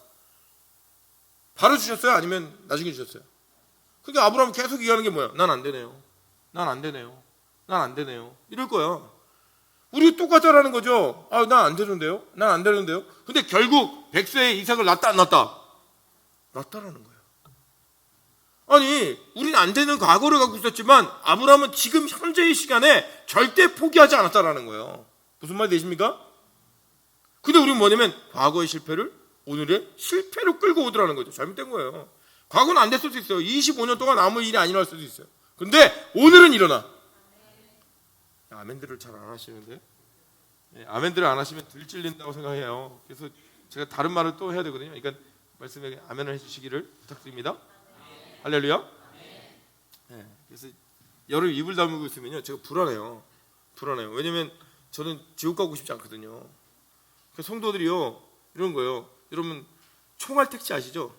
바로 주셨어요? 아니면 나중에 주셨어요? 그러니까 아브라함은 계속 얘기하는 게 뭐야? 난 안 되네요. 난 안 되네요. 난 안 되네요. 이럴 거야. 우리 똑같다라는 거죠. 아, 난 안 되는데요? 난 안 되는데요? 근데 결국 100세에 이삭을 낳았다 안 낳았다? 낳았다라는 거예요. 아니, 우리는 안 되는 과거를 갖고 있었지만 아브라함은 지금 현재의 시간에 절대 포기하지 않았다라는 거예요. 무슨 말 되십니까? 근데 우리는 뭐냐면 과거의 실패를 오늘의 실패로 끌고 오더라는 거죠. 잘못된 거예요. 과거는 안 됐을 수 있어요. 25년 동안 아무 일이 안 일어날 수도 있어요. 근데 오늘은 일어나. 아멘들을 잘 안 하시는데, 아멘들을 안 하시면 들찔린다고 생각해요. 그래서 제가 다른 말을 또 해야 되거든요. 그러니까 말씀에 아멘을 해주시기를 부탁드립니다. 할렐루야. 그래서 열을 입을 다물고 있으면요, 제가 불안해요. 왜냐면 저는 지옥 가고 싶지 않거든요. 그 성도들이요, 이런 거예요. 여러분 총알 택시 아시죠?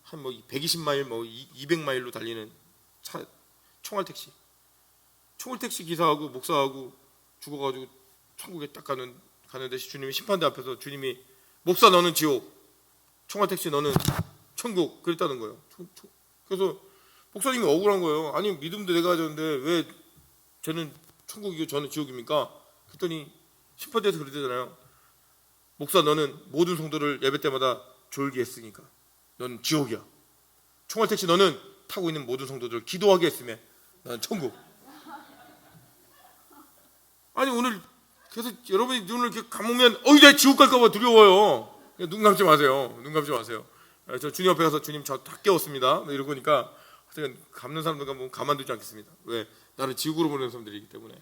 한 뭐 120마일, 뭐 200마일로 달리는 차, 총알 택시 기사하고 목사하고 죽어가지고 천국에 딱 가는데 주님이 심판대 앞에서 주님이 목사 너는 지옥, 총알 택시 너는 천국 그랬다는 거예요. 그래서 목사님이 억울한 거예요. 아니 믿음도 내가 가졌는데 왜 쟤는 천국이고 저는 지옥입니까? 그랬더니 심판대에서 그러잖아요. 목사 너는 모든 성도를 예배 때마다 졸게 했으니까 너는 지옥이야. 총알 택시 너는 타고 있는 모든 성도들을 기도하게 했으면 나는 천국. 아니 오늘 그래서 여러분이 눈을 이렇게 감으면 내 지옥 갈까봐 두려워요. 눈 감지 마세요. 저 주님 앞에 가서 주님 저 다 깨웠습니다. 이러고 보니까 감는 사람들과 뭐 가만두지 않겠습니다. 왜? 나를 지옥으로 보내는 사람들이기 때문에.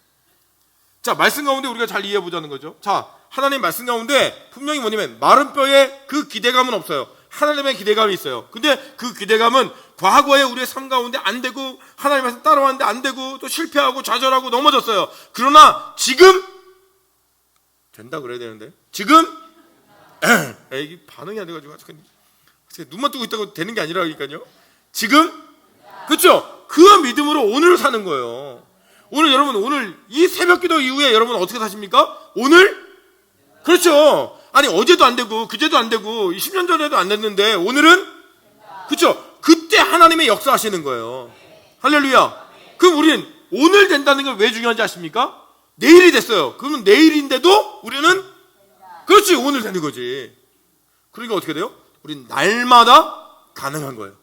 자, 말씀 가운데 우리가 잘 이해해 보자는 거죠. 자, 하나님 말씀 가운데 분명히 뭐냐면 마른 뼈에 그 기대감은 없어요. 하나님의 기대감이 있어요. 근데 그 기대감은 과거에 우리의 삶 가운데 안 되고 하나님 말씀 따라왔는데 안 되고 또 실패하고 좌절하고 넘어졌어요. 그러나 지금 된다 그래야 되는데 지금 이게 반응이 안 돼가지고 눈만 뜨고 있다고 되는 게 아니라니까요. 지금 그렇죠? 그 믿음으로 오늘을 사는 거예요. 오늘 여러분 오늘 이 새벽기도 이후에 여러분 어떻게 사십니까? 오늘 그렇죠. 아니 어제도 안 되고 그제도 안 되고 10년 전에도 안 됐는데 오늘은 그렇죠. 그때 하나님의 역사하시는 거예요. 할렐루야. 그럼 우리는 오늘 된다는 걸 왜 중요한지 아십니까? 내일이 됐어요. 그러면 내일인데도 우리는 그렇지 오늘 되는 거지. 그러니까 어떻게 돼요? 우리는 날마다 가능한 거예요.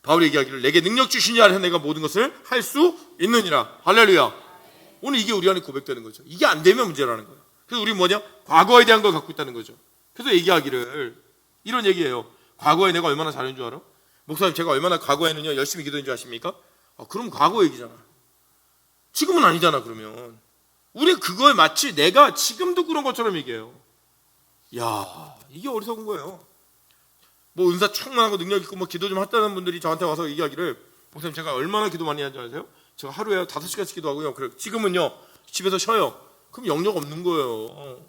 바울이 얘기하기를 내게 능력 주시니 하여 내가 모든 것을 할 수 있느니라. 할렐루야. 오늘 이게 우리 안에 고백되는 거죠. 이게 안 되면 문제라는 거예요. 그래서 우리 뭐냐? 과거에 대한 걸 갖고 있다는 거죠. 그래서 얘기하기를 이런 얘기예요. 과거에 내가 얼마나 잘한 줄 알아? 목사님 제가 얼마나 과거에는요 열심히 기도한 줄 아십니까? 그럼 과거 얘기잖아. 지금은 아니잖아. 그러면 우리 그거에 마치 내가 지금도 그런 것처럼 얘기해요. 야, 이게 어리석은 거예요. 뭐 은사 충만하고 능력 있고 뭐 기도 좀 했다는 분들이 저한테 와서 얘기하기를 목사님 제가 얼마나 기도 많이 하는지 아세요? 제가 하루에 5시간씩 기도하고요. 그래 지금은요 집에서 쉬어요. 그럼 영역 없는 거예요.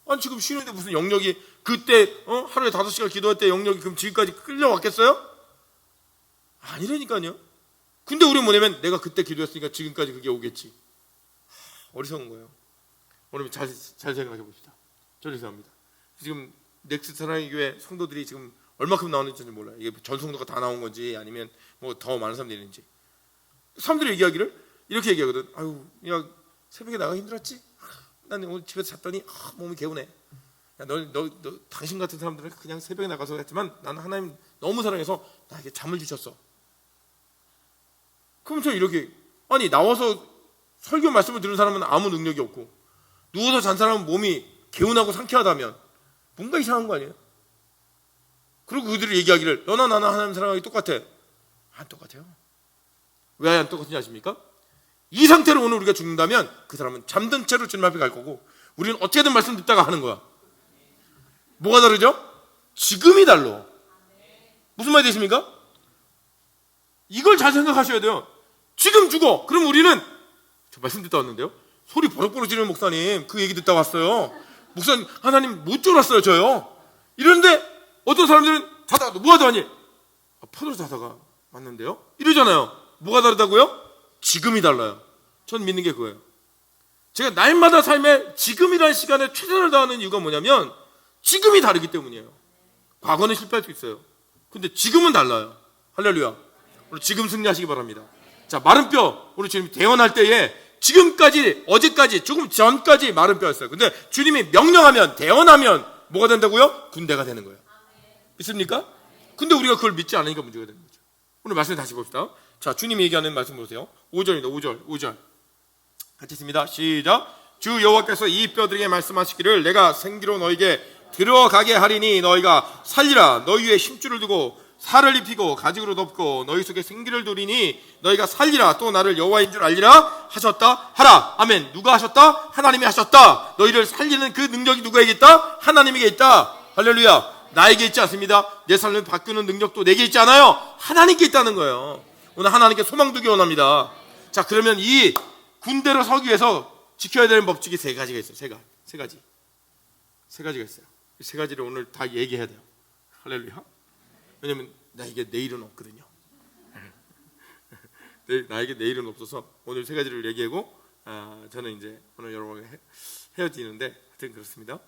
아니 지금 쉬는데 무슨 영역이 그때 하루에 5시간 기도할 때 영역이 그럼 지금까지 끌려왔겠어요? 아니라니까요. 근데 우리는 뭐냐면 내가 그때 기도했으니까 지금까지 그게 오겠지. 어리석은 거예요. 오늘 잘 생각해 봅시다. 저는 생각합니다. 지금 넥스트 사랑의 교회 성도들이 지금 얼마큼 나오는지 몰라요. 이게 전 성도가 다 나온 건지 아니면 뭐 더 많은 사람들이 있는지. 사람들이 얘기하기를 이렇게 얘기하거든. 아유, 야 새벽에 나가 힘들었지? 난 오늘 집에서 잤더니 몸이 개운해. 야, 너 당신 같은 사람들은 그냥 새벽에 나가서 했지만 나는 하나님 너무 사랑해서 나에게 잠을 주셨어. 그럼 저 이렇게 아니 나와서 설교 말씀을 들은 사람은 아무 능력이 없고 누워서 잔 사람은 몸이 개운하고 상쾌하다면 뭔가 이상한 거 아니에요? 그리고 그들이 얘기하기를 너나 나나 하나님 사랑하기 똑같아. 안 똑같아요. 왜 안 똑같은지 아십니까? 이 상태로 오늘 우리가 죽는다면 그 사람은 잠든 채로 주님 앞에 갈 거고 우리는 어떻게든 말씀 듣다가 하는 거야. 뭐가 다르죠? 지금이 달라. 무슨 말이 되십니까? 이걸 잘 생각하셔야 돼요. 지금 죽어. 그럼 우리는 저 말씀 듣다 왔는데요. 소리 버럭버럭 지르는 목사님 그 얘기 듣다 왔어요. 목사님 하나님 못 쫄았어요 저요. 이런데 어떤 사람들은 자다가 뭐가 더하니? 편으로 자다가 왔는데요. 이러잖아요. 뭐가 다르다고요? 지금이 달라요. 전 믿는 게 그거예요. 제가 날마다 삶에 지금이라는 시간에 최선을 다하는 이유가 뭐냐면 지금이 다르기 때문이에요. 과거는 실패할 수 있어요. 근데 지금은 달라요. 할렐루야. 오늘 지금 승리하시기 바랍니다. 자, 마른 뼈, 우리 주님 대원할 때에 지금까지, 어제까지, 조금 전까지 마른 뼈였어요. 근데 주님이 명령하면, 대원하면 뭐가 된다고요? 군대가 되는 거예요. 믿습니까? 근데 우리가 그걸 믿지 않으니까 문제가 되는 거죠. 오늘 말씀 다시 봅시다. 자, 주님이 얘기하는 말씀 보세요. 5절입니다. 5절. 같이 있습니다. 시작. 주 여호와께서 이 뼈들에게 말씀하시기를 내가 생기로 너에게 들어가게 하리니 너희가 살리라. 너희 위에 힘줄을 두고 살을 입히고 가죽으로 덮고 너희 속에 생기를 두리니 너희가 살리라. 또 나를 여호와인 줄 알리라 하셨다 하라. 아멘. 누가 하셨다? 하나님이 하셨다. 너희를 살리는 그 능력이 누구에게 있다? 하나님에게 있다. 할렐루야. 나에게 있지 않습니다. 내 삶을 바꾸는 능력도 내게 있지 않아요. 하나님께 있다는 거예요. 오늘 하나님께 소망 두기 원합니다. 자, 그러면 이 군대로 서기 위해서 지켜야 되는 법칙이 세 가지가 있어요. 세 가지가 있어요. 이 세 가지를 오늘 다 얘기해야 돼요. 할렐루야. 왜냐면 나에게 내일은 없거든요. 나에게 내일은 없어서 오늘 세 가지를 얘기하고 저는 이제 오늘 여러분과 헤어지는데 하여튼 그렇습니다.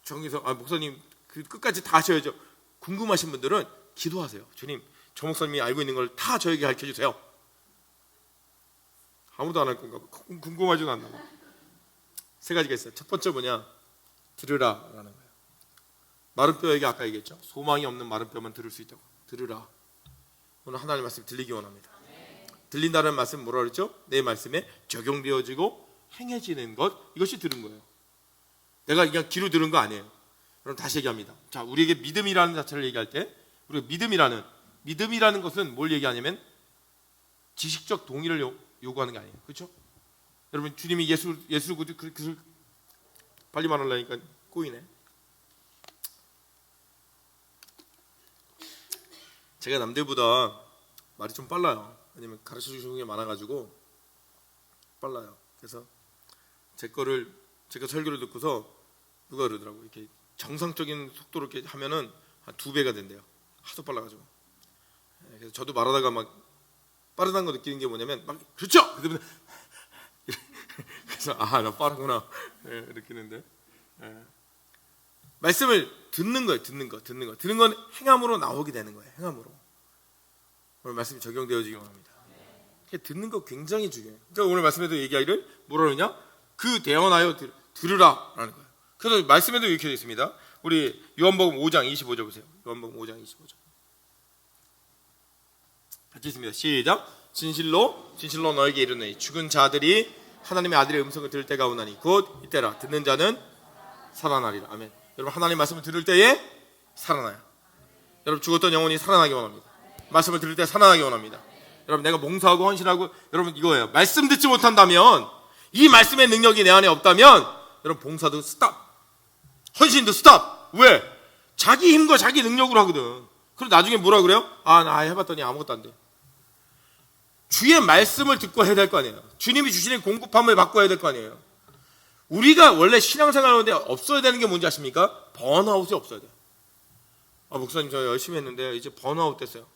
정에서 목사님 그 끝까지 다 하셔야죠. 궁금하신 분들은 기도하세요. 주님, 저 목사님이 알고 있는 걸 다 저에게 가르쳐 주세요. 아무도 안 할 건가 봐. 궁금하지도 않나 봐. 세 가지가 있어요. 첫 번째 뭐냐? 들으라라는 거예요. 마른 뼈에게 아까 얘기했죠. 소망이 없는 마른 뼈만 들을 수 있다고. 들으라. 오늘 하나님의 말씀 들리기 원합니다. 들린다는 말씀 뭐라 그랬죠? 내 말씀에 적용되어지고 행해지는 것, 이것이 들은 거예요. 내가 그냥 귀로 들은 거 아니에요. 그럼 다시 얘기합니다. 자, 우리에게 믿음이라는 자체를 얘기할 때 우리가 믿음이라는 것은 뭘 얘기하냐면 지식적 동의를 요구하는 게 아니에요. 그렇죠? 여러분, 주님이 예수 빨리 말하려니까 꼬이네. 제가 남들보다 말이 좀 빨라요. 왜냐면 가르쳐 주시는 게 많아가지고 빨라요. 그래서 제가 설교를 듣고서 누가 그러더라고. 이렇게 정상적인 속도로 이렇게 하면은 한 2배가 된대요. 하도 빨라가지고. 그래서 저도 말하다가 막 빠르다는 거 느끼는 게 뭐냐면 막 그렇죠. 그래서 나 빠르구나 느끼는데 말씀을 듣는 거예요. 듣는 건 행함으로 나오게 되는 거예요. 행함으로. 오늘 말씀이 적용되어지기 원합니다. 듣는 거 굉장히 중요해요. 그러니까 오늘 말씀에도 얘기하기를 뭐라 그러냐? 그 대언하여 들으라라는 거예요. 그래서 말씀에도 이렇게 되어 있습니다. 우리 요한복음 5장 25절 보세요. 요한복음 5장 25절. 같이 있습니다. 시작. 진실로 너에게 이르노니 죽은 자들이 하나님의 아들의 음성을 들을 때가 오나니 곧 이때라. 듣는 자는 살아나리라. 아멘. 여러분, 하나님 말씀을 들을 때에 살아나요. 여러분, 죽었던 영혼이 살아나기 원합니다. 말씀을 들을 때 살아나기 원합니다. 여러분, 내가 봉사하고 헌신하고, 여러분 이거예요. 말씀 듣지 못한다면, 이 말씀의 능력이 내 안에 없다면 여러분, 봉사도 스탑, 헌신도 스탑. 왜? 자기 힘과 자기 능력으로 하거든. 그럼 나중에 뭐라 그래요? 나 해봤더니 아무것도 안 돼. 주의 말씀을 듣고 해야 될 거 아니에요. 주님이 주시는 공급함을 받고 해야 될 거 아니에요. 우리가 원래 신앙생활 하는데 없어야 되는 게 뭔지 아십니까? 번아웃이 없어야 돼요. 목사님, 저 열심히 했는데 이제 번아웃 됐어요.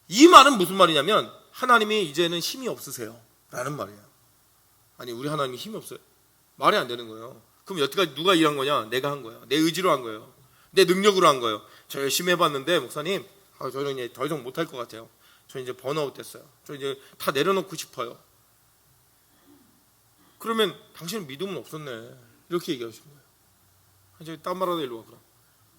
이 말은 무슨 말이냐면 하나님이 이제는 힘이 없으세요 라는 말이에요. 아니, 우리 하나님이 힘이 없어요. 말이 안 되는 거예요. 그럼 여태까지 누가 일한 거냐? 내가 한 거예요. 내 의지로 한 거예요. 내 능력으로 한 거예요. 저 열심히 해봤는데 목사님, 저는 이제 더 이상 못할 것 같아요. 저 이제 번아웃 됐어요. 저 이제 다 내려놓고 싶어요. 그러면 당신은 믿음은 없었네. 이렇게 얘기하시는 거예요. 이제 딴 말하다 일로 와. 그럼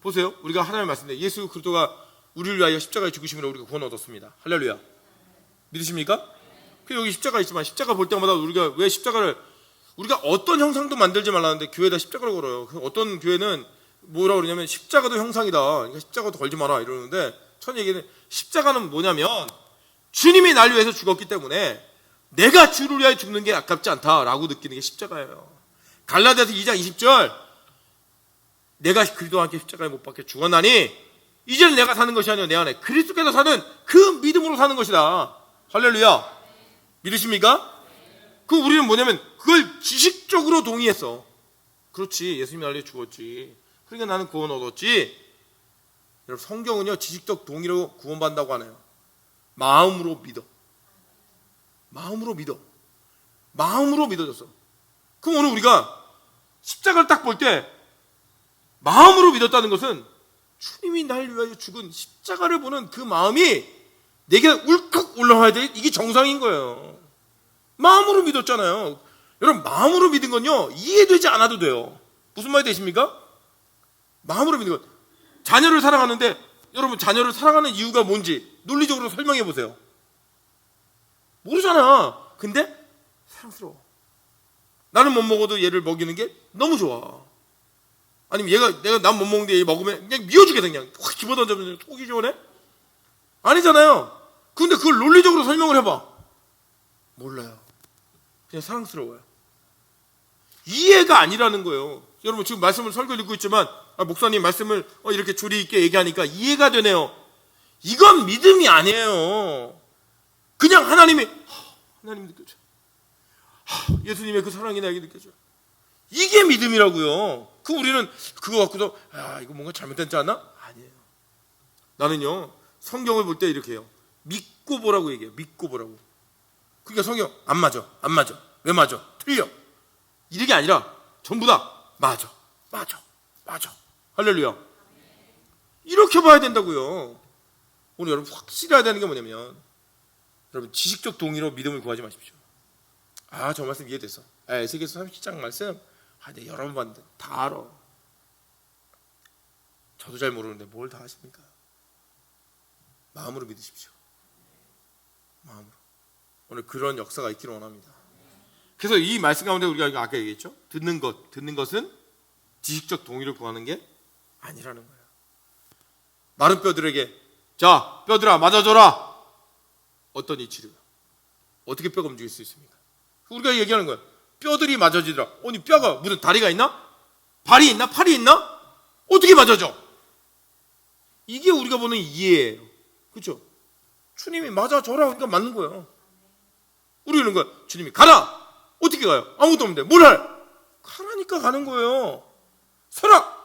보세요. 우리가 하나님의 말씀인데 예수 그리스도가 우리를 위하여 십자가에 죽으심으로 우리가 구원 얻었습니다. 할렐루야. 믿으십니까? 여기 십자가 있지만 십자가 볼 때마다 우리가 왜 십자가를, 우리가 어떤 형상도 만들지 말라는데 교회에다 십자가를 걸어요. 어떤 교회는 뭐라 그러냐면 십자가도 형상이다. 그러니까 십자가도 걸지 마라 이러는데, 첫 얘기는 십자가는 뭐냐면 주님이 날 위해서 죽었기 때문에 내가 주를 위하여 죽는 게 아깝지 않다라고 느끼는 게 십자가예요. 갈라디아서 2장 20절, 내가 그리스도와 함께 십자가에 못 박혀 죽었나니 이제는 내가 사는 것이 아니라 내 안에 그리스도께서 사는 그 믿음으로 사는 것이다. 할렐루야. 믿으십니까? 우리는 뭐냐면 그걸 지식적으로 동의했어. 그렇지, 예수님이 날 위해 죽었지, 그러니까 나는 구원 얻었지. 여러분, 성경은요 지식적 동의로 구원받는다고 하네요. 마음으로 믿어. 마음으로 믿어졌어. 그럼 오늘 우리가 십자가를 딱 볼 때 마음으로 믿었다는 것은 주님이 날 위하여 죽은 십자가를 보는 그 마음이 내게 울컥 올라와야 돼. 이게 정상인 거예요. 마음으로 믿었잖아요. 여러분, 마음으로 믿은 건요, 이해되지 않아도 돼요. 무슨 말이 되십니까? 마음으로 믿는 것. 자녀를 사랑하는데, 여러분, 자녀를 사랑하는 이유가 뭔지 논리적으로 설명해 보세요. 모르잖아. 근데 사랑스러워. 나는 못 먹어도 얘를 먹이는 게 너무 좋아. 아니면 내가 난 못 먹는데 얘 먹으면 그냥 미워주겠다. 그냥 확 집어던져면 속이 시원해? 아니잖아요. 근데 그걸 논리적으로 설명을 해봐. 몰라요. 그냥 사랑스러워요. 이해가 아니라는 거예요. 여러분, 지금 말씀을 설교 읽고 있지만 목사님 말씀을 이렇게 조리 있게 얘기하니까 이해가 되네요. 이건 믿음이 아니에요. 그냥 하나님 느껴져. 예수님의 그 사랑이 나에게 느껴져. 이게 믿음이라고요. 우리는 그거 갖고도 이거 뭔가 잘못됐지 않나? 아니에요. 나는요, 성경을 볼 때 이렇게 해요. 믿고 보라고 얘기해요. 믿고 보라고. 그러니까 성경 안 맞아. 왜 맞아? 틀려. 이게 아니라 전부 다 맞아. 할렐루야. 이렇게 봐야 된다고요. 오늘 여러분 확실해야 되는 게 뭐냐면, 여러분 지식적 동의로 믿음을 구하지 마십시오. 저 말씀 이해됐어. 에스겔서 37장 말씀 내 여러 번 봤는데 다 알아. 저도 잘 모르는데 뭘 다 아십니까? 마음으로 믿으십시오. 마음으로. 오늘 그런 역사가 있기를 원합니다. 그래서 이 말씀 가운데 우리가 아까 얘기했죠. 듣는 것은 지식적 동의를 구하는 게 아니라는 거예요. 마른 뼈들에게 자, 뼈들아 맞아줘라. 어떤 이치를 어떻게 뼈가 움직일 수 있습니까? 우리가 얘기하는 거예요. 뼈들이 맞아지더라. 아니, 뼈가 무슨 다리가 있나? 발이 있나? 팔이 있나? 어떻게 맞아져? 이게 우리가 보는 이해예요. 그렇죠? 주님이 맞아줘라 그러니까 맞는 거예요. 우리 이런 거야. 주님이 가라. 어떻게 가요? 아무것도 없는데 뭘 할? 가라니까 가는 거예요. 서라.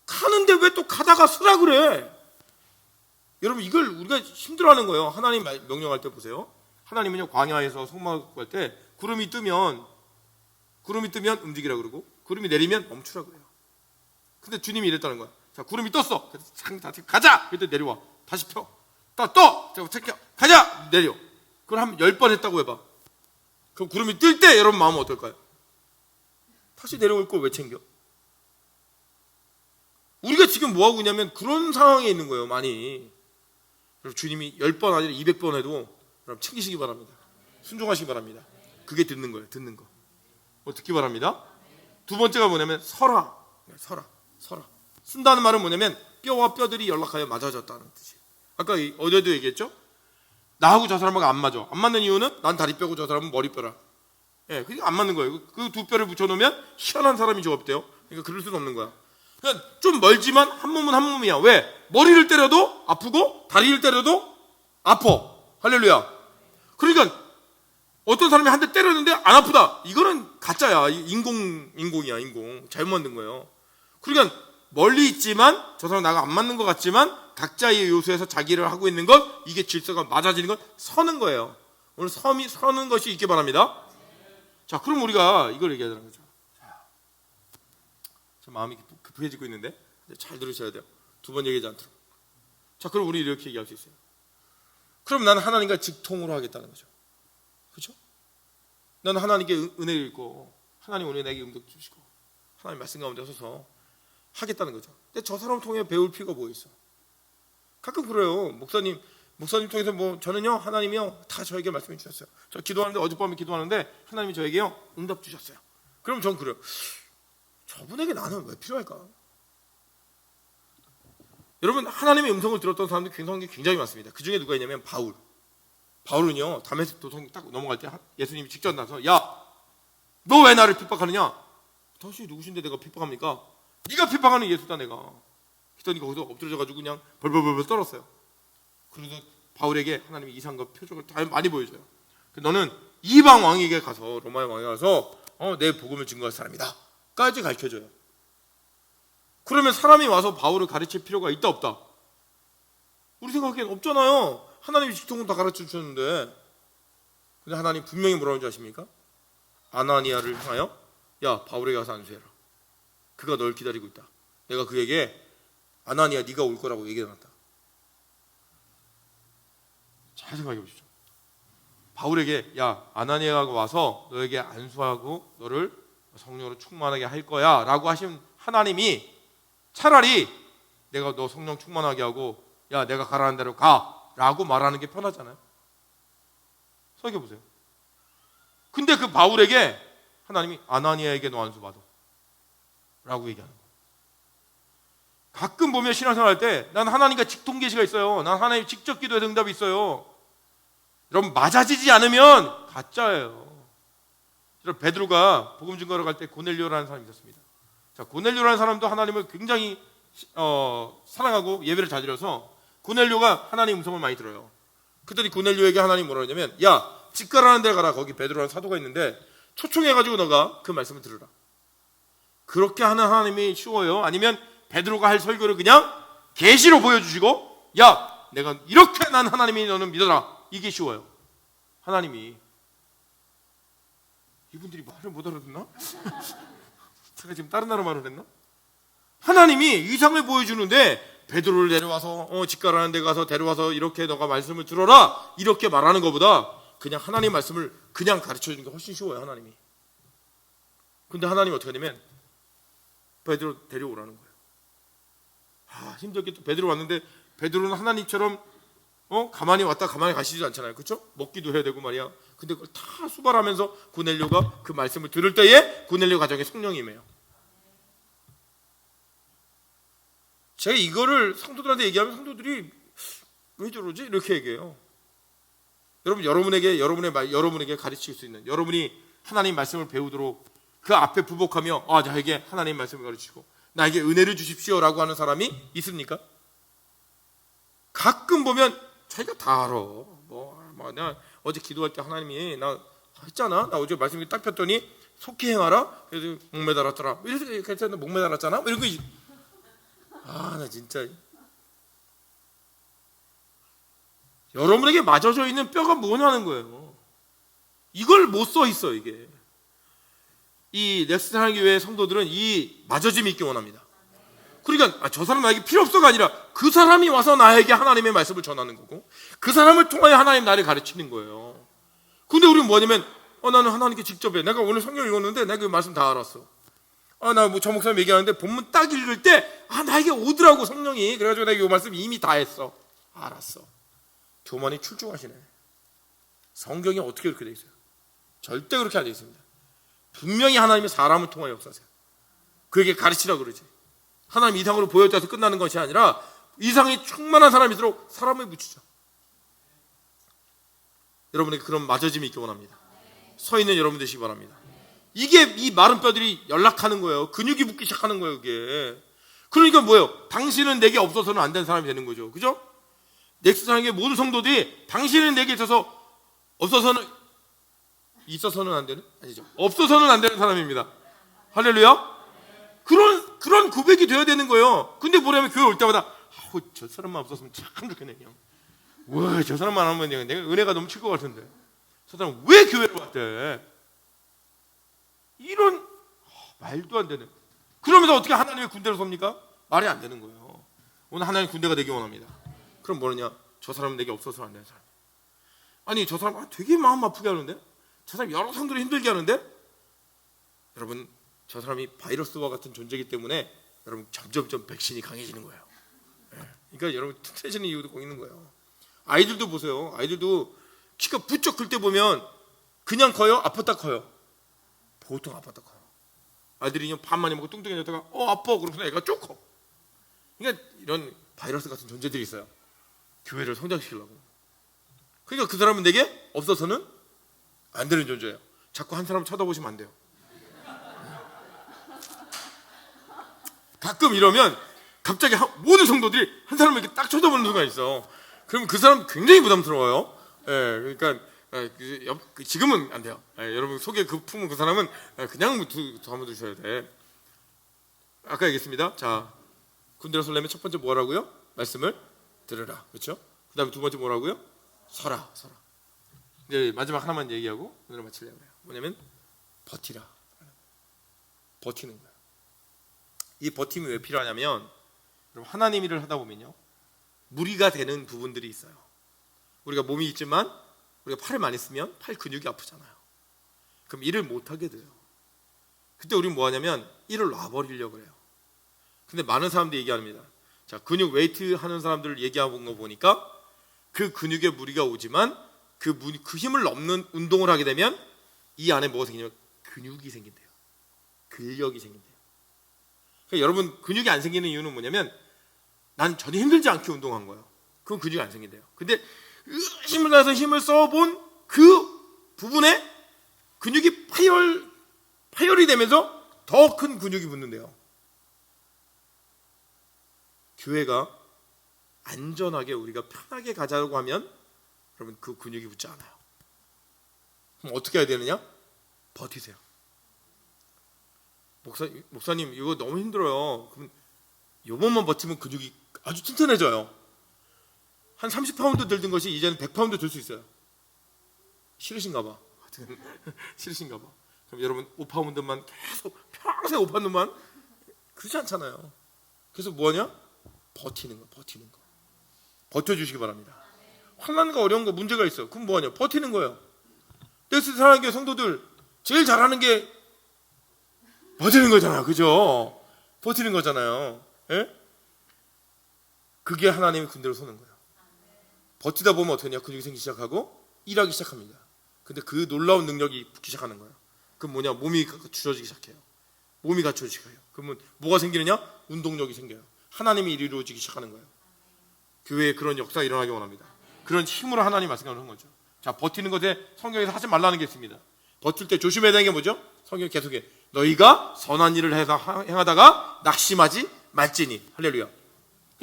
가는데 왜 또 가다가 서라 그래? 여러분, 이걸 우리가 힘들어하는 거예요. 하나님 명령할 때 보세요. 하나님은요, 광야에서 성막할 때 구름이 뜨면 움직이라 그러고 구름이 내리면 멈추라 그래요. 근데 주님이 이랬다는 거야. 자, 구름이 떴어. 그래서 가자. 그때 내려와. 다시 펴. 떠. 가자. 내려. 그걸 한 10번 했다고 해봐. 그럼 구름이 뜰 때 여러분 마음은 어떨까요? 다시 내려올 걸 왜 챙겨? 우리가 지금 뭐하고 있냐면 그런 상황에 있는 거예요. 많이. 주님이 10번 아니라 200번 해도 여러분 챙기시기 바랍니다. 순종하시기 바랍니다. 그게 듣는 거예요. 듣는 거. 듣기 바랍니다. 두 번째가 뭐냐면 서라. 쓴다는 말은 뭐냐면 뼈와 뼈들이 연락하여 맞아졌다는 뜻이에요. 아까 어제도 얘기했죠. 나하고 저 사람하고 안 맞아. 안 맞는 이유는 난 다리뼈고 저 사람은 머리뼈라. 그게 안 맞는 거예요. 그 두 뼈를 붙여놓으면 희한한 사람이 조합돼요. 그러니까 그럴 수는 없는 거야. 그러니까 좀 멀지만 한 몸은 한 몸이야. 왜? 머리를 때려도 아프고 다리를 때려도 아파. 할렐루야. 그러니까 어떤 사람이 한 대 때렸는데 안 아프다. 이거는 가짜야. 인공이야. 잘못 만든 거예요. 그러니까 멀리 있지만 저 사람 나가 안 맞는 것 같지만 각자의 요소에서 자기를 하고 있는 것, 이게 질서가 맞아지는 건 서는 거예요. 오늘 서는 것이 있기 바랍니다. 자, 그럼 우리가 이걸 얘기하자는 거죠. 자, 마음이 급해지고 있는데 잘 들으셔야 돼요. 두 번 얘기하지 않도록. 자, 그럼 우리 이렇게 얘기할 수 있어요. 그럼 나는 하나님과 직통으로 하겠다는 거죠. 그렇죠? 나는 하나님께 은혜를 읽고 하나님 오늘 내게 응답 주시고 하나님 말씀 가운데 서서 하겠다는 거죠. 근데 저 사람 통해 배울 필요가 뭐 있어? 가끔 그래요. 목사님 통해서 저는요, 하나님이요 다 저에게 말씀해 주셨어요. 저 기도하는데 어젯밤에 기도하는데 하나님이 저에게요 응답 주셨어요. 그럼 전 그래요. 저분에게 나는 왜 필요할까? 여러분, 하나님의 음성을 들었던 사람들 굉장히 많습니다. 그 중에 누가 있냐면 바울은요, 다메섹 도성 딱 넘어갈 때 예수님이 직접 나서 야, 너 왜 나를 핍박하느냐? 당신이 누구신데 내가 핍박합니까? 네가 핍박하는 예수다 내가. 그랬더니 거기서 엎드려져가지고 그냥 벌벌벌 떨었어요. 그래서 바울에게 하나님이 이상과 표적을 다 많이 보여줘요. 너는 이방 왕에게 가서, 로마의 왕에게 가서 내 복음을 증거할 사람이다 까지 가르쳐줘요. 그러면 사람이 와서 바울을 가르칠 필요가 있다 없다? 우리 생각엔 없잖아요. 하나님이 직통은 다 가르쳐 주셨는데. 근데 하나님 분명히 뭐라는 줄 아십니까? 아나니아를 향하여 야, 바울에게 가서 안수해라. 그가 널 기다리고 있다. 내가 그에게 아나니아 네가 올 거라고 얘기해놨다. 잘 생각해 보시죠. 바울에게 야 아나니아가 와서 너에게 안수하고 너를 성령으로 충만하게 할 거야 라고 하신 하나님이 차라리 내가 너 성령 충만하게 하고 야 내가 가라는 대로 가 라고 말하는 게 편하잖아요. 생각해 보세요. 근데 그 바울에게 하나님이 아나니아에게 너 안수받아 라고 얘기하는 거예요. 가끔 보면 신앙생활 할 때 난 하나님과 직통계시가 있어요. 난 하나님 직접 기도에 응답이 있어요. 여러분 맞아지지 않으면 가짜예요. 여러분 베드로가 복음 증거하러 갈 때 고넬료라는 사람이 있었습니다. 자, 고넬료라는 사람도 하나님을 굉장히 사랑하고 예배를 잘 드려서 고넬료가 하나님 음성을 많이 들어요. 그랬더니 고넬료에게 하나님이 뭐라 하냐면 야 집가라는 데 가라. 거기 베드로라는 사도가 있는데 초청해가지고 너가 그 말씀을 들으라. 그렇게 하는 하나님이 쉬워요? 아니면 베드로가 할 설교를 그냥 계시로 보여주시고 야 내가 이렇게 난 하나님이 너는 믿어라. 이게 쉬워요. 하나님이 이분들이 말을 못 알아듣나? 제가 지금 다른 나라 말을 했나? 하나님이 이상을 보여주는데 베드로를 데려와서 집가라는 데 가서 데려와서 이렇게 너가 말씀을 들어라 이렇게 말하는 것보다 그냥 하나님 말씀을 그냥 가르쳐주는 게 훨씬 쉬워요. 하나님이. 근데 하나님이 어떻게 하냐면 베드로 데려오라는 거예요. 힘들게 또 베드로 왔는데 베드로는 하나님처럼 가만히 왔다 가만히 가시지 않잖아요. 그렇죠? 먹기도 해야 되고 말이야. 근데 그걸 다 수발하면서 고넬료가 그 말씀을 들을 때에 고넬료 가정에 성령이 임해요. 제가 이거를 성도들한테 얘기하면 성도들이 왜 저러지? 이렇게 얘기해요. 여러분 여러분에게 가르칠 수 있는 여러분이 하나님 말씀을 배우도록 그 앞에 부복하며 나에게 하나님 말씀을 가르치고 나에게 은혜를 주십시오라고 하는 사람이 있습니까? 가끔 보면 자기가 다 알아. 나 어제 기도할 때 하나님이 나 했잖아. 나 어제 말씀이 딱 폈더니 속히 행하라. 그래서 목매달았더라. 이렇게 괜찮은데 목매달았잖아. 이런 거. 나 진짜 여러분에게 맞아져 있는 뼈가 뭐냐는 거예요. 이걸 못 써 있어 이게. 이 넥스트 하나님 교회 성도들은 이 맞아짐이 있기 원합니다. 그러니까 저 사람 나에게 필요 없어가 아니라 그 사람이 와서 나에게 하나님의 말씀을 전하는 거고 그 사람을 통하여 하나님 나를 가르치는 거예요. 근데 우리는 뭐냐면 나는 하나님께 직접 해. 내가 오늘 성경 읽었는데 내가 그 말씀 다 알았어. 나 저 목사님 얘기하는데 본문 딱 읽을 때 나에게 오더라고 성령이. 그래가지고 내가 이 말씀 이미 다 했어. 알았어. 교만이 출중하시네. 성경이 어떻게 그렇게 돼 있어요? 절대 그렇게 안 돼 있습니다. 분명히 하나님이 사람을 통하여 역사하세요. 그에게 가르치라고 그러지. 하나님 이상으로 보였다 해서 끝나는 것이 아니라 이상이 충만한 사람일수록 사람을 묻히죠. 여러분에게 그런 맞아짐이 있기 원합니다. 서 있는 여러분 되시기 바랍니다. 이게 이 마른 뼈들이 연락하는 거예요. 근육이 붙기 시작하는 거예요. 그게. 그러니까 뭐예요? 당신은 내게 없어서는 안 되는 사람이 되는 거죠. 그죠? 넥스트 상의 모든 성도들이 당신은 내게 있어서는 안 되는? 아니죠. 없어서는 안 되는 사람입니다. 할렐루야. 그런 고백이 돼야 되는 거예요. 근데 뭐냐면 교회 올 때마다 저 사람만 없었으면 참 좋겠네. 와, 저 사람만 하면 내가 은혜가 넘칠 것 같은데 저 사람 왜 교회를 왔대? 이런 말도 안 되는. 그러면서 어떻게 하나님의 군대로 섭니까? 말이 안 되는 거예요. 오늘 하나님의 군대가 되기 원합니다. 그럼 뭐냐? 저 사람은 내게 없어서 안 되는 사람. 아니 저 사람 되게 마음 아프게 하는데? 저 사람 여러 성도를 힘들게 하는데? 여러분 저 사람이 바이러스와 같은 존재이기 때문에 여러분 점점점 백신이 강해지는 거예요. 그러니까 여러분 특세지는 이유도 꼭 있는 거예요. 아이들도 보세요. 아이들도 키가 부쩍 클 때 보면 그냥 커요? 아팠다 커요? 보통 아팠다 커요. 아이들이 그냥 밥 많이 먹고 뚱뚱해졌다가 아파 그러면서 애가 쭉 커. 그러니까 이런 바이러스 같은 존재들이 있어요. 교회를 성장시키려고. 그러니까 그 사람은 내게 없어서는 안 되는 존재예요. 자꾸 한 사람 쳐다보시면 안 돼요. 가끔 이러면 갑자기 모든 성도들이 한 사람을 이렇게 딱 쳐다보는 순간이 있어. 그러면 그 사람 굉장히 부담스러워요. 그러니까 지금은 안 돼요. 여러분 속에 그 품은 그 사람은 그냥 한번 두셔야 돼. 아까 얘기했습니다. 자, 군대로 설레면 첫 번째 뭐라고요? 말씀을 들으라. 그렇죠? 그 다음에 두 번째 뭐라고요? 서라. 이제 마지막 하나만 얘기하고 오늘 마치려고 해요. 뭐냐면 버티는 거예요. 이 버팀이 왜 필요하냐면 여러분, 하나님 일을 하다 보면요, 무리가 되는 부분들이 있어요. 우리가 몸이 있지만 우리가 팔을 많이 쓰면 팔 근육이 아프잖아요. 그럼 일을 못하게 돼요. 그때 우리는 뭐 하냐면 일을 놔버리려고 해요. 근데 많은 사람들이 얘기합니다. 자, 근육 웨이트 하는 사람들을 얘기하는 거 보니까 그 근육에 무리가 오지만 그 힘을 넘는 운동을 하게 되면 이 안에 뭐가 생기냐면 근육이 생긴대요. 근력이 생긴대요. 그러니까 여러분, 근육이 안 생기는 이유는 뭐냐면 난 전혀 힘들지 않게 운동한 거예요. 그건 근육이 안 생긴대요. 근데 힘을 내서 힘을 써본 그 부분에 근육이 파열이 되면서 더 큰 근육이 붙는데요. 교회가 안전하게 우리가 편하게 가자고 하면 여러분, 그 근육이 붙지 않아요. 그럼 어떻게 해야 되느냐? 버티세요. 목사님 이거 너무 힘들어요. 그럼 요번만 버티면 근육이 아주 튼튼해져요. 한 30파운드 들던 것이 이제는 100파운드 들 수 있어요. 싫으신가 봐. 싫으신가 봐. 그럼 여러분 5파운드만 계속 평생 5파운드만 그렇지 않잖아요. 그래서 뭐하냐? 버티는 거. 버텨주시기 바랍니다. 환난과 어려운 거 문제가 있어. 그럼 뭐하냐? 버티는 거예요. 넥스트 사랑하는 성도들 제일 잘하는 게 버티는 거잖아요. 그죠? 버티는 거잖아요. 예? 그게 하나님의 군대로 서는 거예요. 버티다 보면 어떻게 되냐? 근육이 생기기 시작하고 일하기 시작합니다. 근데 그 놀라운 능력이 붙기 시작하는 거예요. 그럼 뭐냐? 몸이 갖춰지기 시작해요. 몸이 갖춰지기 시작해요. 그러면 뭐가 생기느냐? 운동력이 생겨요. 하나님의 일이 이루어지기 시작하는 거예요. 교회에 그런 역사가 일어나기 원합니다. 그런 힘으로 하나님 말씀을 하는 거죠. 자, 버티는 것에 성경에서 하지 말라는 게 있습니다. 버틸 때 조심해야 되는 게 뭐죠? 성경이 계속해. 너희가 선한 일을 행하다가 낙심하지 말지니. 할렐루야.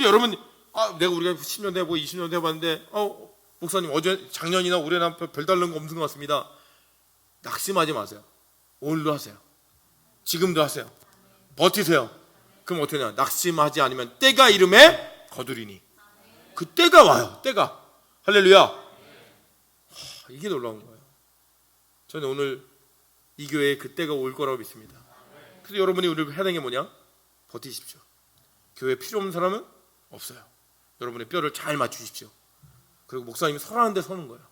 여러분, 내가 우리가 10년 되고 20년 돼봤는데 목사님 어제 작년이나 올해나 별 다른 거 없는 것 같습니다. 낙심하지 마세요. 오늘도 하세요. 지금도 하세요. 버티세요. 그럼 어떻게 되냐? 낙심하지 않으면 때가 이름에 거두리니. 그 때가 와요. 때가. 할렐루야. 이게 놀라운 거예요. 저는 오늘 이 교회에 그 때가 올 거라고 믿습니다. 그래서 여러분이 우리가 해야 되는 게 뭐냐? 버티십시오. 교회에 필요 없는 사람은 없어요. 여러분의 뼈를 잘 맞추십시오. 그리고 목사님이 서라는 데 서는 거예요.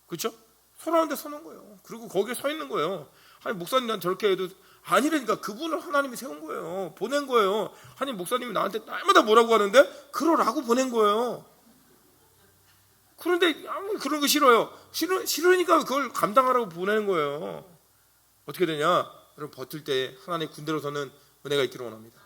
그렇죠? 서라는 데 서는 거예요. 그리고 거기에 서 있는 거예요. 아니 목사님 난 저렇게 해도 아니라니까. 그분을 하나님이 세운 거예요. 보낸 거예요. 아니 목사님이 나한테 날마다 뭐라고 하는데 그러라고 보낸 거예요. 그런데 그런 거 싫어요. 싫으니까 그걸 감당하라고 보내는 거예요. 어떻게 되냐? 여러분, 버틸 때 하나님의 군대로서는 은혜가 있기를 원합니다.